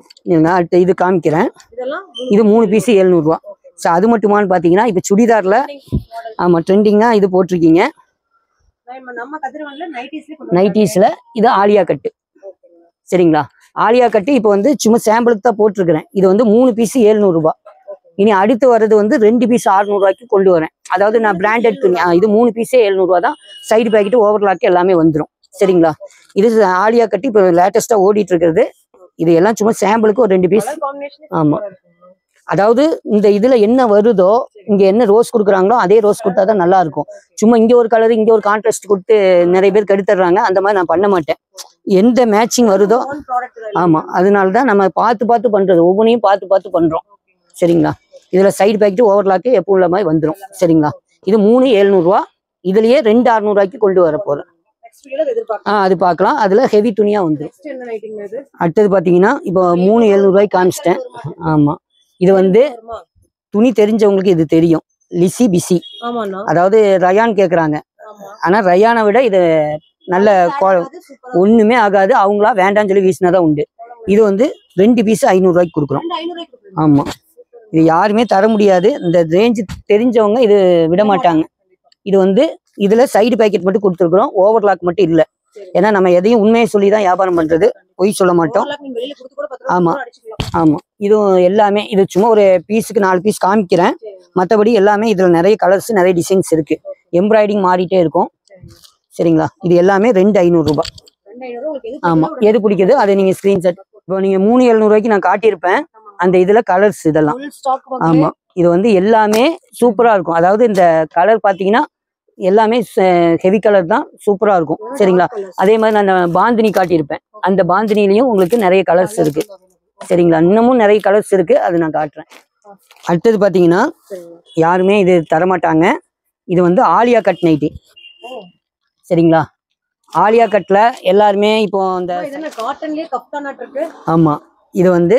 அடுத்த இது காமிக்கிறேன். இது 3 பீஸ் 700. ஸோ அது மட்டுமானு பார்த்தீங்கன்னா இப்போ சுடிதார்ல ஆமா ட்ரெண்டிங்கா இது போட்டிருக்கீங்க. நைட்டிஸ்ல இது ஆலியா கட்டு. சரிங்களா. ஆலியா கட்டு இப்போ வந்து சும்மா சாம்பிளுக்கு தான் போட்டிருக்கிறேன். இது வந்து 3 பீஸ் 700. இனி அடுத்து வர்றது வந்து 2 பீஸ் 600 கொண்டு வரேன். அதாவது நான் பிராண்டட் துணி. இது 3 பீஸே 700 தான். சைடு பாக்கெட்டு ஓவர்லாக்கு எல்லாமே வந்துடும். சரிங்களா. இது ஆலியா கட்டு இப்போ லேட்டஸ்டா ஓடிட்டு இருக்கிறது. இது எல்லாம் சும்மா சாம்பிளுக்கு ஒரு 2 பீஸ். ஆமா, அதாவது இந்த இதுல என்ன வருதோ, இங்க என்ன ரோஸ் கொடுக்குறாங்களோ அதே ரோஸ் கொடுத்தாதான் நல்லா இருக்கும். சும்மா இங்க ஒரு கலர் இங்க ஒரு கான்ட்ராஸ்ட் கொடுத்து நிறைய பேர் கெடுத்துடுறாங்க. அந்த மாதிரி நான் பண்ண மாட்டேன். எந்த மேட்சிங் வருதோ ஆமா, அதனாலதான் நம்ம பார்த்து பண்றது. ஒவ்வொன்றையும் பார்த்து பண்றோம். சரிங்களா. இதுல சைடு பாக்கெட்டு ஓவர்லாக்கு எப்போ உள்ள மாதிரி வந்துடும். சரிங்களா. இது 3 700. இதுலயே 2 600 கொண்டு வர போறேன். அது பார்க்கலாம். அதுல ஹெவி துணியா வந்துடும். அடுத்தது பாத்தீங்கன்னா இப்போ 3 700 காமிச்சிட்டேன். ஆமா, இது வந்து துணி தெரிஞ்சவங்களுக்கு இது தெரியும். லிசி பிசி, அதாவது ரயான் கேக்குறாங்க. ஆனா ரயானை விட இது நல்ல ஒண்ணுமே ஆகாது. அவங்களா வேண்டாம்னு சொல்லி வீசினாதான் உண்டு. இது வந்து 2 பீஸ் 500 கொடுக்குறோம். ஆமா, இது யாருமே தர முடியாது. இந்த ரேஞ்சு தெரிஞ்சவங்க இது விட மாட்டாங்க. இது வந்து இதுல சைடு பேக்கெட் மட்டும் கொடுத்துருக்குறோம். ஓவர்லாக் மட்டும் இல்லை. ஏன்னா நம்ம எதையும் உண்மையை சொல்லிதான் வியாபாரம் பண்றது, பொய் சொல்ல மாட்டோம். ஆமா ஆமா. இது எல்லாமே இது சும்மா ஒரு பீஸுக்கு 4 பீஸ் காமிக்கிறேன். மற்றபடி எல்லாமே இதுல நிறைய கலர்ஸ் நிறைய டிசைன்ஸ் இருக்கு. எம்ப்ராய்டிங் மாறிட்டே இருக்கும். சரிங்களா. இது எல்லாமே 2 500. ஆமா, எது பிடிக்குது அதை நீங்க ஸ்கிரீன்ஷாட். இப்போ நீங்க 3 700 நான் காட்டியிருப்பேன். அந்த இதுல கலர்ஸ் இதெல்லாம். ஆமா, இது வந்து எல்லாமே சூப்பரா இருக்கும். அதாவது இந்த கலர் பாத்தீங்கன்னா எல்லாமே ஹெவி கலர் தான், சூப்பரா இருக்கும். சரிங்களா. அதே மாதிரி நான் பாந்தினி காட்டியிருப்பேன். அந்த பாந்தினிலையும் உங்களுக்கு நிறைய கலர்ஸ் இருக்கு. சரிங்களா. இன்னமும் நிறைய கலர்ஸ் இருக்கு. அது நான் காட்டுறேன். அடுத்தது பாத்தீங்கன்னா யாருமே இது தரமாட்டாங்க. இது வந்து ஆலியா கட் நைட்டி. சரிங்களா. ஆலியா கட்ல எல்லாருமே இப்போ இந்த ஆமா, இது வந்து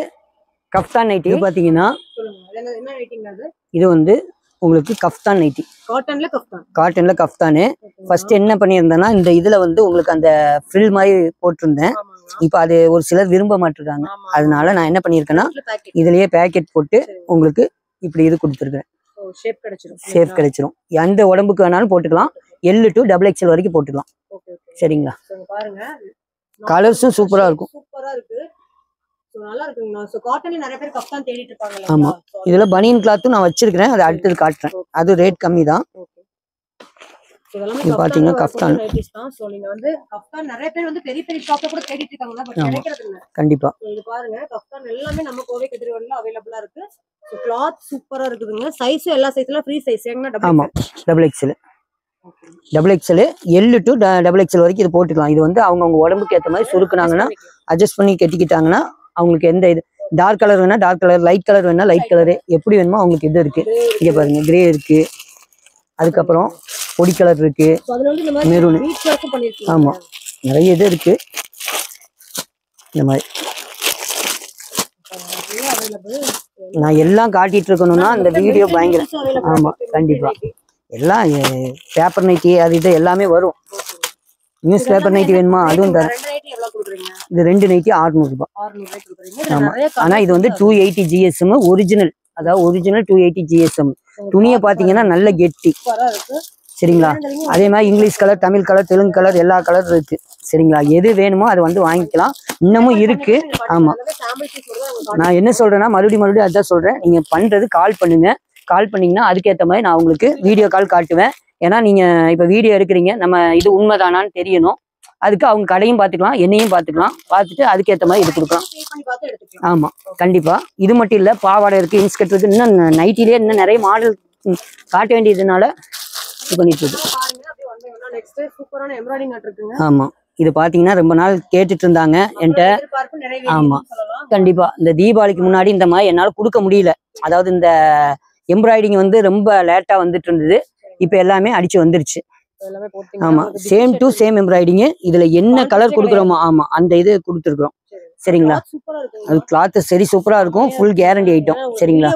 கஃப்தான் நைட்டி. இது பாத்தீங்கன்னா இது வந்து உங்களுக்கு கஃப்தான் நைட்டி. காட்டன்ல கஃப்தானு. ஃபர்ஸ்ட் என்ன பண்ணியிருந்தேன்னா இந்த இதுல வந்து உங்களுக்கு அந்த ஃப்ரில் மாதிரி போட்டிருந்தேன். இப்ப அது ஒரு சிலர் விரும்ப மாட்டிருக்காங்க. அதனால நான் என்ன பண்ணிருக்கேன்னா இதுலயே பேக்கெட் போட்டு உங்களுக்கு இப்படி இது கொடுத்துருக்கேன். ஷேப் கிடைச்சிரும். எந்த உடம்புக்கு வேணாலும் போட்டுக்கலாம். L to XXL வரைக்கும் போட்டுக்கலாம். சரிங்களா. கலர்ஸும் சூப்பரா இருக்கும். ஆமா, இதுல பனியன் கிளாத்தும் நான் வச்சிருக்கிறேன். அதை அடுத்தது காட்டுறேன். அது ரேட் கம்மி தான். பாத்தீங்கன்னா கஃப்தான் கண்டிப்பா. ஆமா, XXL L to XXL வரைக்கும் இது போட்டுக்கலாம். இது வந்து அவங்கவுங்க உடம்புக்கு ஏற்ற மாதிரி சுருக்குனாங்கன்னா அட்ஜஸ்ட் பண்ணி கட்டிக்கிட்டாங்கன்னா அவங்களுக்கு எந்த இது டார்க் கலர் வேணா டார்க் கலர், லைட் கலர் வேணா லைட் கலரு, எப்படி வேணுமோ அவங்களுக்கு இது இருக்கு. இங்க பாருங்க, கிரே இருக்கு, அதுக்கப்புறம் பொடி கலர் இருக்கு, மெரூன். ஆமா, நிறைய இது இருக்கு. இந்த மாதிரி நான் எல்லாம் காட்டிட்டு இருக்கணும்னா அந்த வீடியோ பயங்கர. ஆமா, கண்டிப்பா எல்லாம் பேப்பர் நைட்டி அது இது எல்லாமே வரும். நியூஸ் பேப்பர் நைட்டி வேணுமா அதுவும் தரேன். இது 2 நைட்டி 600 ரூபாய். ஆமா. ஆனா இது வந்து 280 GSM ஒரிஜினல், அதாவது ஒரிஜினல் 280 GSM. துணியை பாத்தீங்கன்னா நல்ல கெட்டி. சரிங்களா? அதே மாதிரி English colour, Tamil colour, Telugu colour எல்லா கலர் இருக்கு. சரிங்களா? எது வேணுமோ அதை வந்து வாங்கிக்கலாம். இன்னமும் இருக்கு. ஆமா. நான் என்ன சொல்றேன்னா மறுபடியும் அதான் சொல்றேன், நீங்க பண்றது கால் பண்ணுங்க. கால் பண்ணீங்கன்னா அதுக்கேற்ற மாதிரி நான் உங்களுக்கு வீடியோ கால் காட்டுவேன். ஏன்னா நீங்க இப்ப வீடியோ எடுக்கிறீங்க, நம்ம இது உண்மைதானான்னு தெரியணும். அதுக்கு அவங்க கடையும் பார்த்துக்கலாம், என்னையும் பார்த்துக்கலாம். பார்த்துட்டு அதுக்கேற்ற மாதிரி இது கொடுக்கலாம். ஆமா, கண்டிப்பா. இது மட்டும் இல்ல, பாவாடை இருக்கு, இன்ஸ்கர்ட் இருக்கு, இன்னும் நைட்டிலேயே இன்னும் நிறைய மாடல் காட்ட வேண்டியதுனால இது பண்ணிட்டு இருக்கு. ஆமா, இது பாத்தீங்கன்னா ரொம்ப நாள் கேட்டுட்டு இருந்தாங்க என்கிட்ட. ஆமா, கண்டிப்பா. இந்த தீபாவளிக்கு முன்னாடி இந்த மாதிரி என்னால கொடுக்க முடியல. அதாவது இந்த எம்ப்ராய்டிங் வந்து ரொம்ப லேட்டா வந்துட்டு இருந்தது. இப்ப எல்லாமே அடிச்சு வந்துருச்சு. ஆமா, சேம் டு சேம் எம்ப்ராய்டிங். இதுல என்ன கலர் கொடுக்குறோமோ ஆமா அந்த இது கொடுத்துருக்கோம். சரிங்களா? அது கிளாத் சரி சூப்பரா இருக்கும். Full guarantee item. சரிங்களா?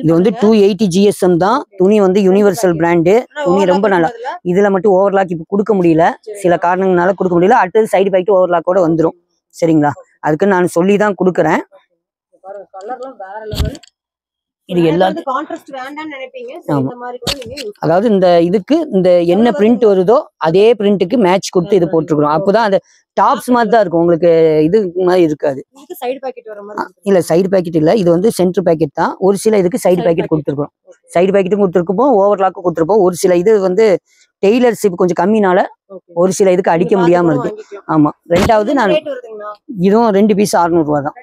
இது வந்து 280 GSM தான். துணி வந்து யூனிவர்சல் பிராண்டு. துணி ரொம்ப நல்லா. இதுல மட்டும் ஓவர்லாக் இப்ப கொடுக்க முடியல, சில காரணங்களால கொடுக்க முடியல. அடுத்தது சைடு பேக்கெட் ஓவர்லாக்கோட வந்துடும். சரிங்களா? அதுக்கு நான் சொல்லி தான் கொடுக்குறேன். இது எல்லாத்துக்கும் கான்ட்ராஸ்ட் வேண்டாம்னு நினைப்பீங்க. இந்த மாதிரி கூட நீங்க அதாவது இந்த இதுக்கு இந்த என்ன பிரிண்ட் வருதோ அதே பிரிண்ட்டுக்கு மேட்ச் கொடுத்து இது போட்டுருக்கோம். அப்போதான் அந்த டாப்ஸ் மாதிரி தான் இருக்கும், உங்களுக்கு இது மாதிரி இருக்காது. இதுக்கு சைடு பாக்கெட் வர மாதிரி இல்ல, சைடு பாக்கெட் இல்ல, இது வந்து சென்டர் பாக்கெட் தான். ஒரு சில இதுக்கு சைடு பாக்கெட் கொடுத்துருக்கோம். சைடு பாக்கெட்டும் கொடுத்துருப்போம், ஓவர்லாக்கும் கொடுத்துருப்போம். ஒரு சில இது வந்து டெய்லர்ஷிப் கொஞ்சம் கம்மினால ஒரு சில இதுக்கு அடிக்க முடியாம இருக்கு. ஆமா. ரெண்டாவது நான் இதுவும் 2 பீஸ் 600 ரூபா தான்.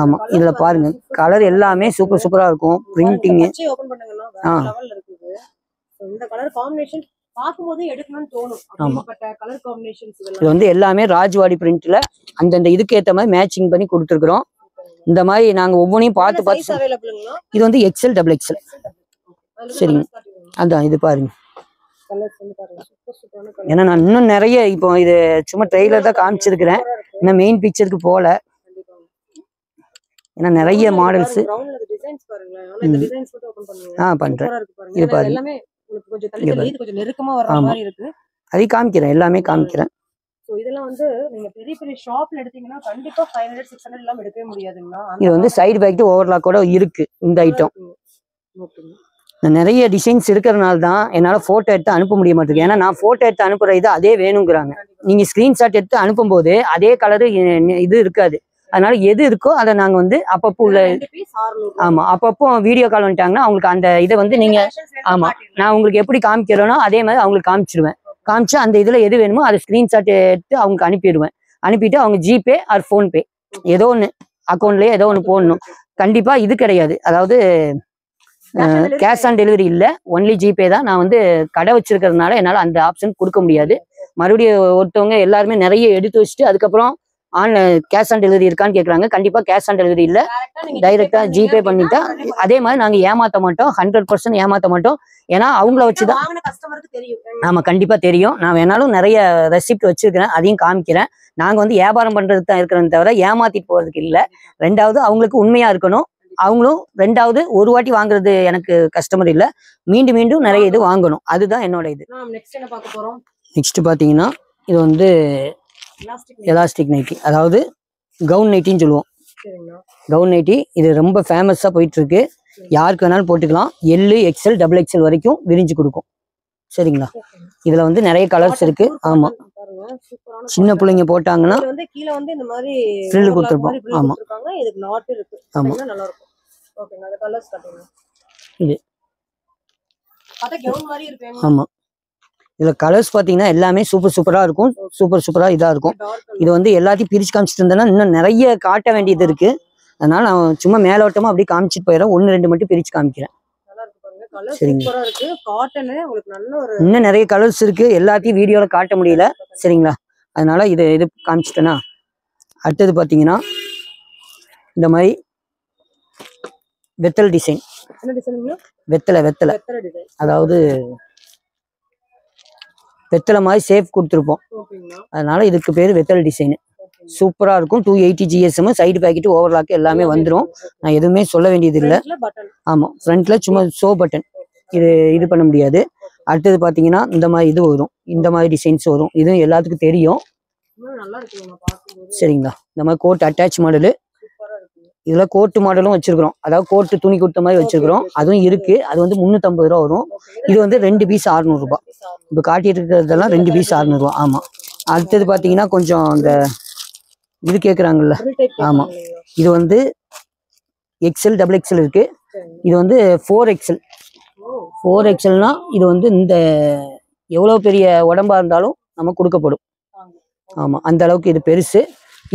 ஆமா, இதுல பாருங்க கலர் எல்லாமே சூப்பர் சூப்பரா இருக்கும். பிரிண்டிங் இது வந்து எல்லாமே ராஜ்வாடி பிரிண்ட்ல அந்தந்த இதுக்கு ஏத்த மாதிரி மேட்சிங் பண்ணி கொடுத்துருக்குறோம். இந்த மாதிரி நாங்க ஒவ்வொன்றையும் பார்த்து இது வந்து XL XXL. சரிங்க, அதான் இது பாருங்க. ஏன்னா நான் இன்னும் நிறைய இப்போ இது சும்மா ட்ரெய்லர் தான் காமிச்சிருக்கிறேன், இன்னும் மெயின் பிக்சருக்கு போல. ஏன்னா நிறைய மாடல்ஸ் பண்றேன். இது பாருங்க, அதையும் காமிக்கிறேன், எல்லாமே காமிக்கிறேன். இது வந்து சைடு பேக்கெட் ஓவர்லாக் கூட இருக்கு இந்த ஐட்டம். நிறைய டிசைன்ஸ் இருக்கிறதுனால தான் என்னால் ஃபோட்டோ எடுத்து அனுப்ப முடிய மாட்டேங்குது. ஏன்னா நான் ஃபோட்டோ எடுத்து அனுப்புற இது அதே வேணுங்கிறாங்க. நீங்கள் ஸ்க்ரீன்ஷாட் எடுத்து அனுப்பும்போது அதே கலரு இது இருக்காது. அதனால எது இருக்கோ அதை நாங்கள் வந்து அப்பப்போ உள்ள ஆமாம் அப்பப்போ வீடியோ கால் வந்துட்டாங்கன்னா அவங்களுக்கு அந்த இதை வந்து நீங்கள் ஆமாம் நான் உங்களுக்கு எப்படி காமிக்கிறேனோ அதே மாதிரி அவங்களுக்கு காமிச்சிடுவேன். காமிச்சு அந்த இதில் எது வேணுமோ அதை ஸ்க்ரீன்ஷாட் எடுத்து அவங்களுக்கு அனுப்பிடுவேன். அனுப்பிட்டு அவங்க ஜிபே ஆர் ஃபோன்பே ஏதோ ஒன்று அக்கௌண்ட்லேயே ஏதோ ஒன்று போடணும். கண்டிப்பாக இது கிடையாது, அதாவது கேஷ் ஆன் டெலிவரி இல்லை, ஒன்லி ஜிபே தான். நான் வந்து கடை வச்சிருக்கிறதுனால என்னால் அந்த ஆப்ஷன் கொடுக்க முடியாது. மறுபடியும் ஒருத்தவங்க எல்லாருமே நிறைய எடுத்து வச்சுட்டு அதுக்கப்புறம் கேஷ் ஆன் டெலிவரி இருக்கான்னு கேட்குறாங்க. கண்டிப்பாக கேஷ் ஆன் டெலிவரி இல்லை, டைரெக்டாக ஜிபே பண்ணிட்டா. அதே மாதிரி நாங்கள் ஏமாற்ற மாட்டோம், 100% ஏமாற்ற மாட்டோம். ஏன்னா அவங்கள வச்சுதான் ஆமாம் கண்டிப்பாக தெரியும். நான் வேணாலும் நிறைய ரெசிப்ட் வச்சிருக்கிறேன், அதையும் காமிக்கிறேன். நாங்கள் வந்து வியாபாரம் பண்ணுறதுக்கு தான் இருக்கிறத தவிர ஏமாத்திட்டு போகிறதுக்கு இல்லை. ரெண்டாவது அவங்களுக்கு உண்மையாக இருக்கணும். அவங்களும் ரெண்டாவது ஒரு வாட்டி வாங்குறது எனக்கு கஸ்டமர் இல்லை, மீண்டும் மீண்டும் நிறைய இது வாங்கணும். அதுதான் என்னோட இது. நெக்ஸ்ட் பார்த்தீங்கன்னா இது வந்து எலாஸ்டிக் நைட்டி, அதாவது கவுன் நைட்டின்னு சொல்லுவோம். கவுன் நைட்டி இது ரொம்ப ஃபேமஸாக போயிட்டு இருக்கு. யாருக்கு வேணாலும் போட்டுக்கலாம். எல் XL XXL வரைக்கும் விரிஞ்சு கொடுக்கும். சரிங்களா? இதுல வந்து நிறைய கலர்ஸ் இருக்கு. ஆமா, சின்ன பிள்ளைங்க போட்டாங்கன்னா ஃப்ரில் கொடுத்துருப்போம். ஆமா ஆமா, இது ஆமா. இதுல கலர்ஸ் பாத்தீங்கன்னா எல்லாமே சூப்பர் சூப்பரா இருக்கும், சூப்பர் சூப்பரா இதா இருக்கும். இது வந்து எல்லாத்தையும் பிரிச்சு காமிச்சிட்டு இருந்தேன்னா இன்னும் நிறைய காட்ட வேண்டியது இருக்கு. அதனால நான் சும்மா மேலோட்டமா அப்படியே காமிச்சிட்டு போயிடுறேன். 1-2 மட்டும் பிரிச்சு காமிக்கிறேன். சரிங்க, இன்னும் நிறைய கலர்ஸ் இருக்கு, எல்லாத்தையும் வீடியோல காட்ட முடியல. சரிங்களா? அதனால இது காமிச்சிட்டேன்னா அடுத்தது பாத்தீங்கன்னா இந்த மாதிரி வெத்தல் டிசைன். வெத்தலை அதாவது வெத்தலை மாதிரி சேஃப் கொடுத்துருப்போம். அதனால இதுக்கு பேர் வெத்தல் டிசைனு. சூப்பரா இருக்கும். 280 GSM, சைடு பேக்கெட் ஓவர்லாக் எல்லாமே வந்துடும். நான் எதுவுமே சொல்ல வேண்டியது இல்லை. ஆமா, ஃப்ரண்ட்ல சும்மா ஷோ பட்டன் இது பண்ண முடியாது. அடுத்தது பார்த்தீங்கன்னா இந்த மாதிரி இது வரும், இந்த மாதிரி டிசைன்ஸ் வரும். இதுவும் எல்லாத்துக்கும் தெரியும். சரிங்களா. இந்த மாதிரி கோட் அட்டாச் மாடலு. இதுல கோட்டு மாடலும் வச்சிருக்கிறோம், அதாவது கோட்டு துணி கொடுத்த மாதிரி வச்சிருக்கிறோம். அதுவும் இருக்கு. அது வந்து 350 ரூபா வரும். இது வந்து 2 பீஸ் 600 ரூபாய். இப்போ காட்டிட்டு இருக்கிறதெல்லாம் 2 பீஸ் 600 ரூபா. ஆமா. அடுத்தது பார்த்தீங்கன்னா கொஞ்சம் இந்த இது கேட்குறாங்கல்ல. ஆமா. இது வந்து XL XXL இருக்கு. இது வந்து 4XL. 4XLனா இது வந்து இந்த எவ்வளோ பெரிய உடம்பா இருந்தாலும் நம்ம கொடுக்கப்படும். ஆமாம், அந்த அளவுக்கு இது பெருசு.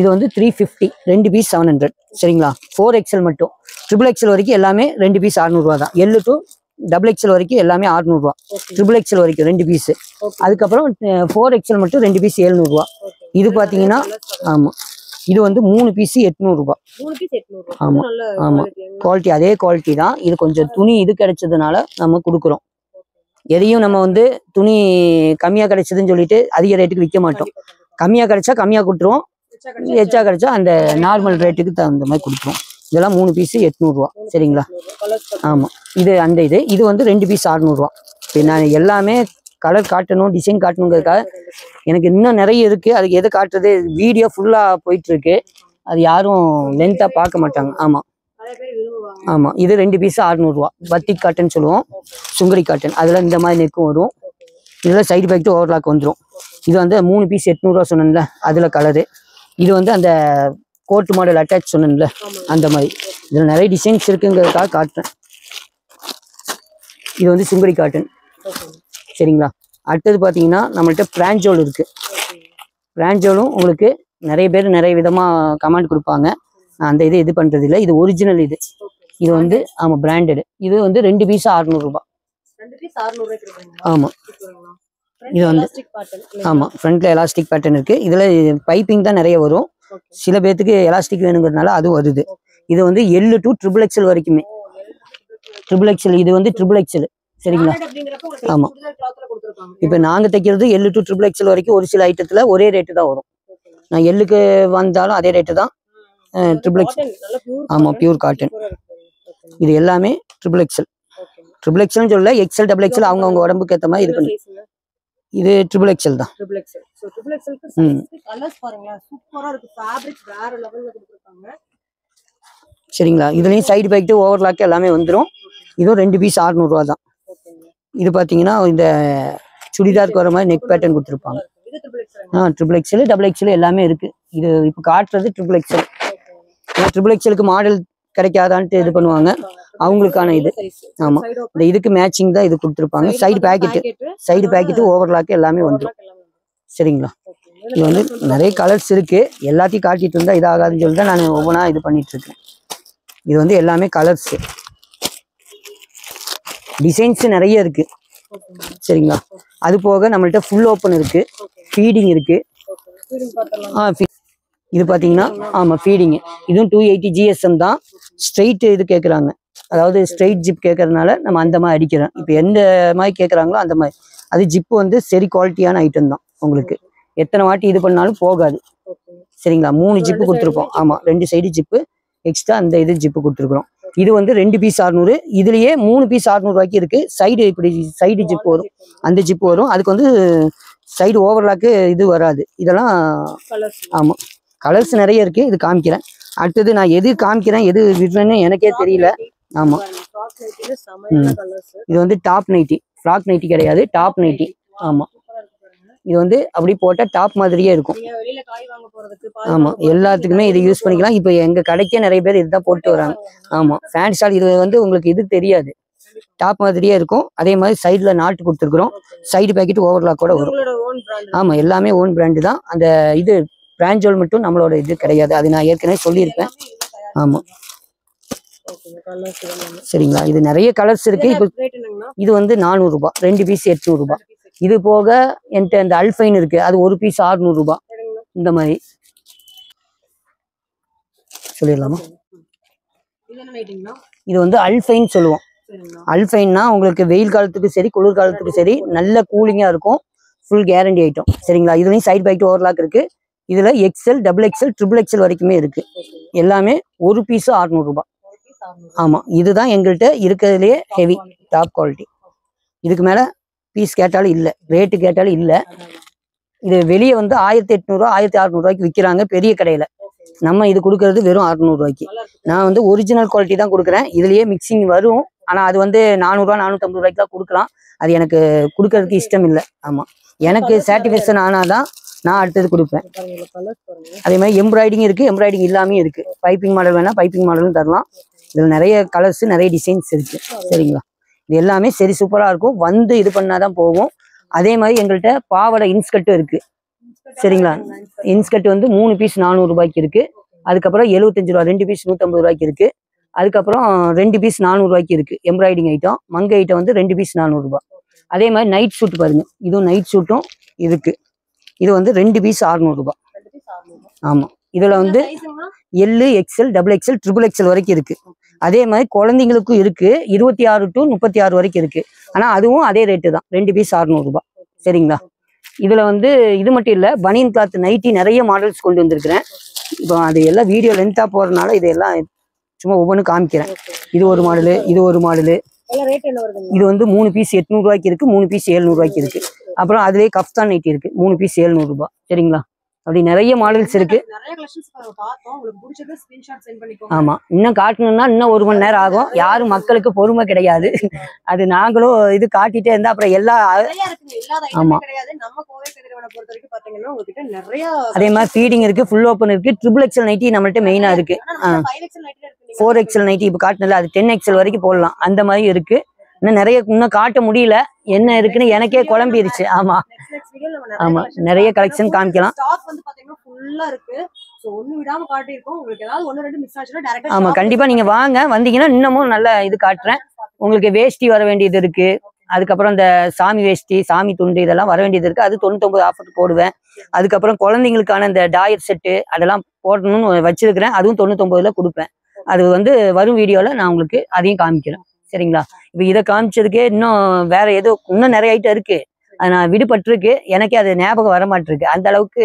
இது வந்து 350, 2 பீஸ் 700. சரிங்களா. 4XL மட்டும். XXL வரைக்கும் எல்லாமே 2 பீஸ் 600 ரூபா தான். L to XXL வரைக்கும் எல்லாமே 600 ரூபா. XXL வரைக்கும் 2 பீஸ். அதுக்கப்புறம் 4XL மட்டும் 2 பீஸ் 700 ரூபா. இது பார்த்தீங்கன்னா ஆமாம், இது வந்து 3 பீஸ் 800 ரூபா. ஆமாம் ஆமாம், குவாலிட்டி அதே குவாலிட்டி தான். இது கொஞ்சம் துணி இது கிடைச்சதுனால நம்ம கொடுக்குறோம். எதையும் நம்ம வந்து துணி கம்மியாக கிடைச்சதுன்னு சொல்லிட்டு அதிக ரேட்டுக்கு விற்க மாட்டோம். கம்மியாக கிடைச்சா கம்மியாக கொடுத்துருவோம், எச்சா கிடைச்சா அந்த நார்மல் ரேட்டுக்கு தகுந்த மாதிரி கொடுத்துருவோம். இதெல்லாம் 3 பீஸ் 800 ரூபா. சரிங்களா. ஆமாம், இது அந்த இது வந்து 2 பீஸ் 600 ரூபா. இப்போ நான் எல்லாமே கலர் காட்டணும், டிசைன் காட்டணுங்கிறதுக்காக எனக்கு இன்னும் நிறைய இருக்கு. அதுக்கு எதை காட்டுறது, வீடியோ ஃபுல்லா போயிட்டு இருக்கு, அது யாரும் லென்த்தா பார்க்க மாட்டாங்க. ஆமா ஆமா, இது 2 பீஸ் 600 ரூபா. பத்திக் காட்டன் சொல்லுவோம், சுங்கரி காட்டன். அதுல இந்த மாதிரி நெக்கும் வரும். இதுல சைடு பேக் ஓவர்லாக் வந்துடும். இது வந்து 3 பீஸ் 800 ரூபா சொன்னேன்ல, அதுல கலரு. இது வந்து அந்த கோட் மாடல் அட்டாச் சொன்னேன்ல, அந்த மாதிரி. இதுல நிறைய டிசைன்ஸ் இருக்குங்கிறதுக்காக காட்டுறேன். இது வந்து சுங்கரி காட்டன். சரிங்களா. அடுத்தது பார்த்தீங்கன்னா நம்மள்ட்ட பிராஞ்சோல் இருக்கு. பிராஞ்சோலும் உங்களுக்கு நிறைய பேர் நிறைய விதமாக கமெண்ட் கொடுப்பாங்க. நான் அந்த இது பண்ணுறது இல்லை. இது ஒரிஜினல். இது வந்து ஆமாம் பிராண்டடு. இது வந்து 2 பீஸ் 600 ரூபா. ஆமாம், இது வந்து ஆமாம் ஃப்ரண்ட்ல எலாஸ்டிக் பேட்டர்ன் இருக்கு. இதில் பைப்பிங் தான் நிறைய வரும். சில பேர்த்துக்கு எலாஸ்டிக் வேணுங்கிறதுனால அது வருது. இது வந்து L to XXL வரைக்குமே. XXL, இது வந்து XXL. சரிங்களா. ஆமா, இப்ப நாங்க தைக்கிறது L to XXL வரைக்கும். ஒரு சில ஐட்டத்துல ஒரே ரேட்டு தான் வரும். நான் எல்லுக்கு வந்தாலும் அதே ரேட்டு தான். XXL. ஆமா, பியூர் காட்டன். இது எல்லாமே XXL. XXL சொல்ல XL XXL அவங்க உடம்புக்கு ஏற்ற மாதிரி இது பண்ணி. இது XXL தான். சரிங்களா. இதுலயும் சைடு பேக் ஓவர்லாக் எல்லாமே வந்துடும். இதுவும் 2 பீஸ் 600 ரூபா தான். இது பார்த்தீங்கன்னா இந்த சுடிதாருக்கு வர மாதிரி நெக் பேட்டர்ன் கொடுத்துருப்பாங்க. XXL XXL எல்லாமே இருக்கு. இது இப்போ காட்டுறது XXL. XXLக்கு மாடல் கிடைக்காதான்ட்டு இது பண்ணுவாங்க, அவங்களுக்கான இது. ஆமா, இந்த இதுக்கு மேட்சிங் தான் இது கொடுத்துருப்பாங்க. சைடு பேக்கெட்டு ஓவர்லாக் எல்லாமே வந்துடும். சரிங்களா. இது வந்து நிறைய கலர்ஸ் இருக்கு. எல்லாத்தையும் காட்டிட்டு இருந்தா இதாகாதுன்னு சொல்லி தான் நான் ஒவ்வொன்றா இது பண்ணிட்டு இருக்கேன். இது வந்து எல்லாமே கலர்ஸ், டிசைன்ஸ் நிறைய இருக்கு. சரிங்களா. அது போக நம்மள்ட்ட ஃபுல் ஓப்பன் இருக்கு, ஃபீடிங் இருக்கு. இது பார்த்தீங்கன்னா ஆமாம் ஃபீடிங்கு. இதுவும் 280 GSM தான். ஸ்ட்ரெயிட் இது கேட்குறாங்க, அதாவது ஸ்ட்ரெயிட் ஜிப் கேட்கறதுனால நம்ம அந்த மாதிரி அடிக்கிறோம். இப்போ எந்த மாதிரி கேட்குறாங்களோ அந்த மாதிரி. அது ஜிப்பு வந்து சரி குவாலிட்டியான ஐட்டம் தான். உங்களுக்கு எத்தனை வாட்டி இது பண்ணாலும் போகாது. சரிங்களா. 3 ஜிப்பு கொடுத்துருப்போம். ஆமாம், 2 சைடு ஜிப்பு எக்ஸ்ட்ரா அந்த இது ஜிப்பு கொடுத்துருக்குறோம். இது வந்து 2 பீஸ் 600. இதுலயே 3 பீஸ் 600 ரூபாய்க்கு இருக்கு. சைடு இப்படி சைடு ஜிப்பு வரும், அந்த ஜிப்பு வரும். அதுக்கு வந்து சைடு ஓவர்லாக்கு இது வராது. இதெல்லாம் ஆமாம் கலர்ஸ் நிறைய இருக்கு. இது காமிக்கிறேன். அடுத்தது நான் எது காமிக்கிறேன் எது விடுறேன்னு எனக்கே தெரியல. ஆமாம், இது வந்து டாப் நைட்டி. ஃப்ராக் நைட்டி கிடையாது, டாப் நைட்டி. ஆமாம், இது வந்து அப்படி போட்டால் டாப் மாதிரியே இருக்கும். ஆமாம், எல்லாத்துக்குமே இது யூஸ் பண்ணிக்கலாம். இப்போ எங்கள் கடைக்கே நிறைய பேர் இதுதான் போட்டு வராங்க. ஆமாம், ஃபேண்ட் ஸ்டால். இது வந்து உங்களுக்கு இது தெரியாது, டாப் மாதிரியே இருக்கும். அதே மாதிரி சைடில் நாட்டு கொடுத்துருக்குறோம். சைடு பேக்கெட் ஓவர்லாக் கூட வரும். ஆமாம், எல்லாமே ஓன் பிராண்டு தான். அந்த இது பிராஞ்சோல் மட்டும் நம்மளோட இது கிடையாது, அது நான் ஏற்கனவே சொல்லியிருப்பேன். ஆமாம், சரிங்களா. இது நிறைய கலர்ஸ் இருக்கு. இப்போ இது வந்து 400 ரூபாய், 2 பீஸ் 800 ரூபாய். இது போக என்கிட்ட இந்த அல்ஃபைன் இருக்கு, அது 1 பீஸ் 600 ரூபாய். இந்த மாதிரி சொல்லிடலாமா. இது வந்து அல்ஃபைன் சொல்லுவோம். அல்ஃபைன்னா உங்களுக்கு வெயில் காலத்துக்கு சரி குளிர் காலத்துக்கு சரி நல்ல கூலிங்கா இருக்கும். Full guarantee item. சரிங்களா. இதுலயும் சைடு பேக்கெட் ஓவர்லாக் இருக்கு. இதுல XL XXL XXL வரைக்குமே இருக்கு. எல்லாமே 1 பீஸ் 600 ரூபாய். ஆமா, இதுதான் எங்கள்கிட்ட இருக்கிறதுலயே ஹெவி டாப் குவாலிட்டி. இதுக்கு மேல பீஸ் கேட்டாலும் இல்லை, ரேட்டு கேட்டாலும் இல்லை. இது வெளியே வந்து 1800 1600 விற்கிறாங்க பெரிய கடையில். நம்ம இது கொடுக்கறது வெறும் 600 நான் வந்து ஒரிஜினல் குவாலிட்டி தான் கொடுக்குறேன். இதுலேயே மிக்சிங் வரும், ஆனால் அது வந்து 400 450 தான் கொடுக்கலாம். அது எனக்கு கொடுக்கறதுக்கு இஷ்டம் இல்லை. ஆமாம், எனக்கு சாட்டிஸ்ஃபேக்ஷன் ஆனால் தான் நான் அடுத்தது கொடுப்பேன். அதே மாதிரி எம்ப்ராய்டிங் இருக்குது, எம்ப்ராய்டிங் இல்லாமல் இருக்குது. பைப்பிங் மாடல் வேணால் பைப்பிங் மாடலும் தரலாம். இதில் நிறைய கலர்ஸ் நிறைய டிசைன்ஸ் இருக்குது. சரிங்களா, இது எல்லாமே சரி சூப்பராக இருக்கும். வந்து இது பண்ணால் தான் போகும். அதே மாதிரி எங்கள்கிட்ட பாவாடை இன்ஸ்கர்ட்டும் இருக்குது. சரிங்களா, இன்ஸ்கர்ட் வந்து 3 பீஸ் 400 இருக்குது. அதுக்கப்புறம் 75 ரூபா 2 பீஸ் 150 இருக்குது. அதுக்கப்புறம் 2 பீஸ் 400 இருக்குது. எம்ப்ராய்டிங் ஐட்டம், மங்கை ஐட்டம் வந்து 2 பீஸ் 400. அதே மாதிரி நைட் ஷூட் பாருங்க, இதுவும் நைட் ஷூட்டும் இருக்குது. இது வந்து 2 பீஸ் 600. ஆமாம், இதில் வந்து எல், எக்ஸ்எல், XXL, XXL வரைக்கும் இருக்குது. அதே மாதிரி குழந்தைங்களுக்கும் இருக்குது, 26 to 36 வரைக்கும் இருக்குது. ஆனால் அதுவும் அதே ரேட்டு தான், 2 பீஸ் 600. சரிங்களா, இதில் வந்து இது மட்டும் இல்லை, பனியன் கிளாத் நைட்டி நிறைய மாடல்ஸ் கொண்டு வந்திருக்கிறேன். இப்போ அது எல்லாம் வீடியோ லென்த்தாக போகிறதுனால இதெல்லாம் சும்மா ஒவ்வொன்றும் காமிக்கிறேன். இது ஒரு மாடலு, இது ஒரு மாடலு. இது வந்து 3 பீஸ் 800 இருக்குது, 3 பீஸ் 700 இருக்குது. அப்புறம் அதுலேயே கஃப்தான் நைட்டி இருக்குது, 3 பீஸ் 700. சரிங்களா, அப்படி நிறைய மாடல்ஸ் இருக்கு. ஆமா, இன்னும் காட்டணும்னா இன்னும் 1 மணி நேரம் ஆகும். யாரும் மக்களுக்கு பொறுமை கிடையாது. அது நாங்களும் இது காட்டிட்டே இருந்தா அப்புறம் எல்லா. ஆமா, அதே மாதிரி ஃபீடிங் இருக்கு, ஃபுல் ஓப்பன் இருக்கு, XXL நைட்டி நம்மள்ட்ட மெயினா இருக்கு. 4XL நைட்டி இப்போ காட்டினல அது 10XL வரைக்கும் போடலாம். அந்த மாதிரி இருக்கு. இன்னும் நிறைய இன்னும் காட்ட முடியல, என்ன இருக்குன்னு எனக்கே குழம்பிருச்சு. ஆமா ஆமா, நிறைய கலெக்ஷன் காமிக்கலாம். ஆமா, கண்டிப்பா நீங்க வாங்க, வந்தீங்கன்னா இன்னமும் நல்ல இது காட்டுறேன். உங்களுக்கு வேஷ்டி வர வேண்டியது இருக்கு. அதுக்கப்புறம் இந்த சாமி வேஷ்டி, சாமி துண்டு இதெல்லாம் வர வேண்டியது இருக்கு. அது 99 ஆஃபர் போடுவேன். அதுக்கப்புறம் குழந்தைங்களுக்கான இந்த டாயர் செட்டு அதெல்லாம் போடணும்னு வச்சிருக்கிறேன். அதுவும் 99ல கொடுப்பேன். அது வந்து வரும் வீடியோல நான் உங்களுக்கு அதையும் காமிக்கிறேன். சரிங்களா, இப்ப இதை காமிச்சதுக்கே இன்னும் வேற ஏதோ இன்னும் நிறைய ஐட்டம் இருக்கு. அது நான் விடுபட்டிருக்கு, எனக்கே அது ஞாபகம் வர மாட்டிருக்கு. அந்த அளவுக்கு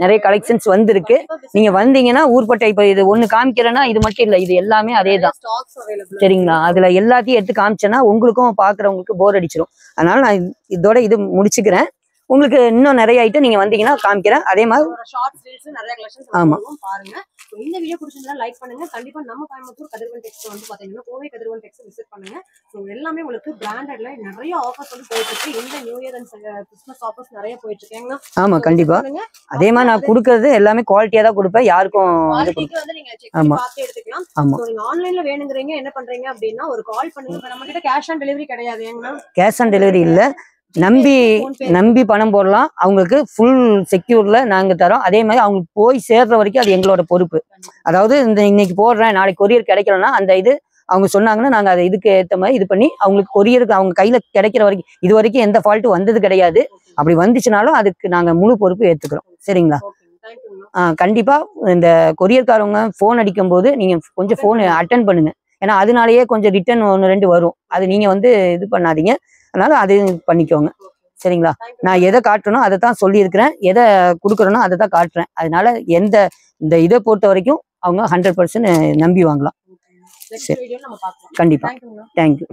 நிறைய கலெக்ஷன்ஸ் வந்திருக்கு. நீங்க வந்தீங்கன்னா ஊர்பட்டை இப்ப இது ஒண்ணு காமிக்கிறேன்னா இது மட்டும் இல்லை, இது எல்லாமே அதே தான். சரிங்களா, அதுல எல்லாத்தையும் எடுத்து காமிச்சேன்னா உங்களுக்கும் பாக்குறவங்களுக்கு போர் அடிச்சிடும். அதனால நான் இதோட இது முடிச்சுக்கிறேன். உங்களுக்கு இன்னும் நிறைய ஐட்டம் நீங்க வந்தீங்கன்னா காமிக்கிறேன். அதே மாதிரி ஆமா, இந்த வீடியோ பிடிச்சிருந்தா லைக் பண்ணுங்க. கண்டிப்பா நம்ம கோயம்புத்தூர் கதிரவன் டெக்ஸ் வந்து பாத்தீங்கன்னா கோவை கதிரவன் டெக்ஸ் விசிட் பண்ணுங்க. ஸோ எல்லாமே உங்களுக்கு பிராண்டட்ல நிறைய ஆஃபர்ஸ் வந்து போயிட்டு இருக்கு. இந்த new year and Christmas offers நிறைய போயிட்டு இருக்காங்க. ஆமா, கண்டிப்பா. அதே மாதிரி நான் கொடுக்கறது எல்லாமே குவாலிட்டியா தான் கொடுப்பேன். யாருக்கும் வந்து நீங்க செக் பண்ணி பார்த்து எடுத்துக்கலாம். ஸோ நீங்க ஆன்லைன்ல வேணுங்கிறீங்க என்ன பண்றீங்க அப்படின்னா ஒரு கால் பண்ணுங்க. நம்ம கிட்ட கேஷ் ஆன் டெலிவரி கிடையாது. ஏங்கன்னா கேஷ் ஆன் டெலிவரி இல்ல, நம்பி பணம் போடலாம். அவங்களுக்கு ஃபுல் செக்யூர்ல நாங்க தரோம். அதே மாதிரி அவங்களுக்கு போய் சேர்ற வரைக்கும் அது எங்களோட பொறுப்பு. அதாவது இந்த இன்னைக்கு போடுறேன் நாளைக்கு கொரியர் கிடைக்கலன்னா அந்த இது அவங்க சொன்னாங்கன்னா நாங்க அதை இதுக்கு ஏற்ற மாதிரி இது பண்ணி அவங்களுக்கு கொரியருக்கு அவங்க கையில கிடைக்கிற வரைக்கும் இது வரைக்கும் எந்த ஃபால்ட்டும் வந்தது கிடையாது. அப்படி வந்துச்சுனாலும் அதுக்கு நாங்க முழு பொறுப்பு ஏத்துக்கிறோம். சரிங்களா, கண்டிப்பா இந்த கொரியர்காரவங்க போன் அடிக்கும் போது நீங்க கொஞ்சம் போன் அட்டன் பண்ணுங்க. ஏன்னா அதனாலயே கொஞ்சம் ரிட்டர்ன் 1 2 வரும். அது நீங்க வந்து இது பண்ணாதீங்க. அதனால அது பண்ணிக்கோங்க. சரிங்களா, நான் எதை காட்டணும் அதை தான் சொல்லியிருக்கிறேன். எதை கொடுக்குறேனோ அதை தான் காட்டுறேன். அதனால இந்த இதை பொறுத்த வரைக்கும் அவங்க 100% நம்பி வாங்கலாம். சரி, கண்டிப்பா. தேங்க்யூ.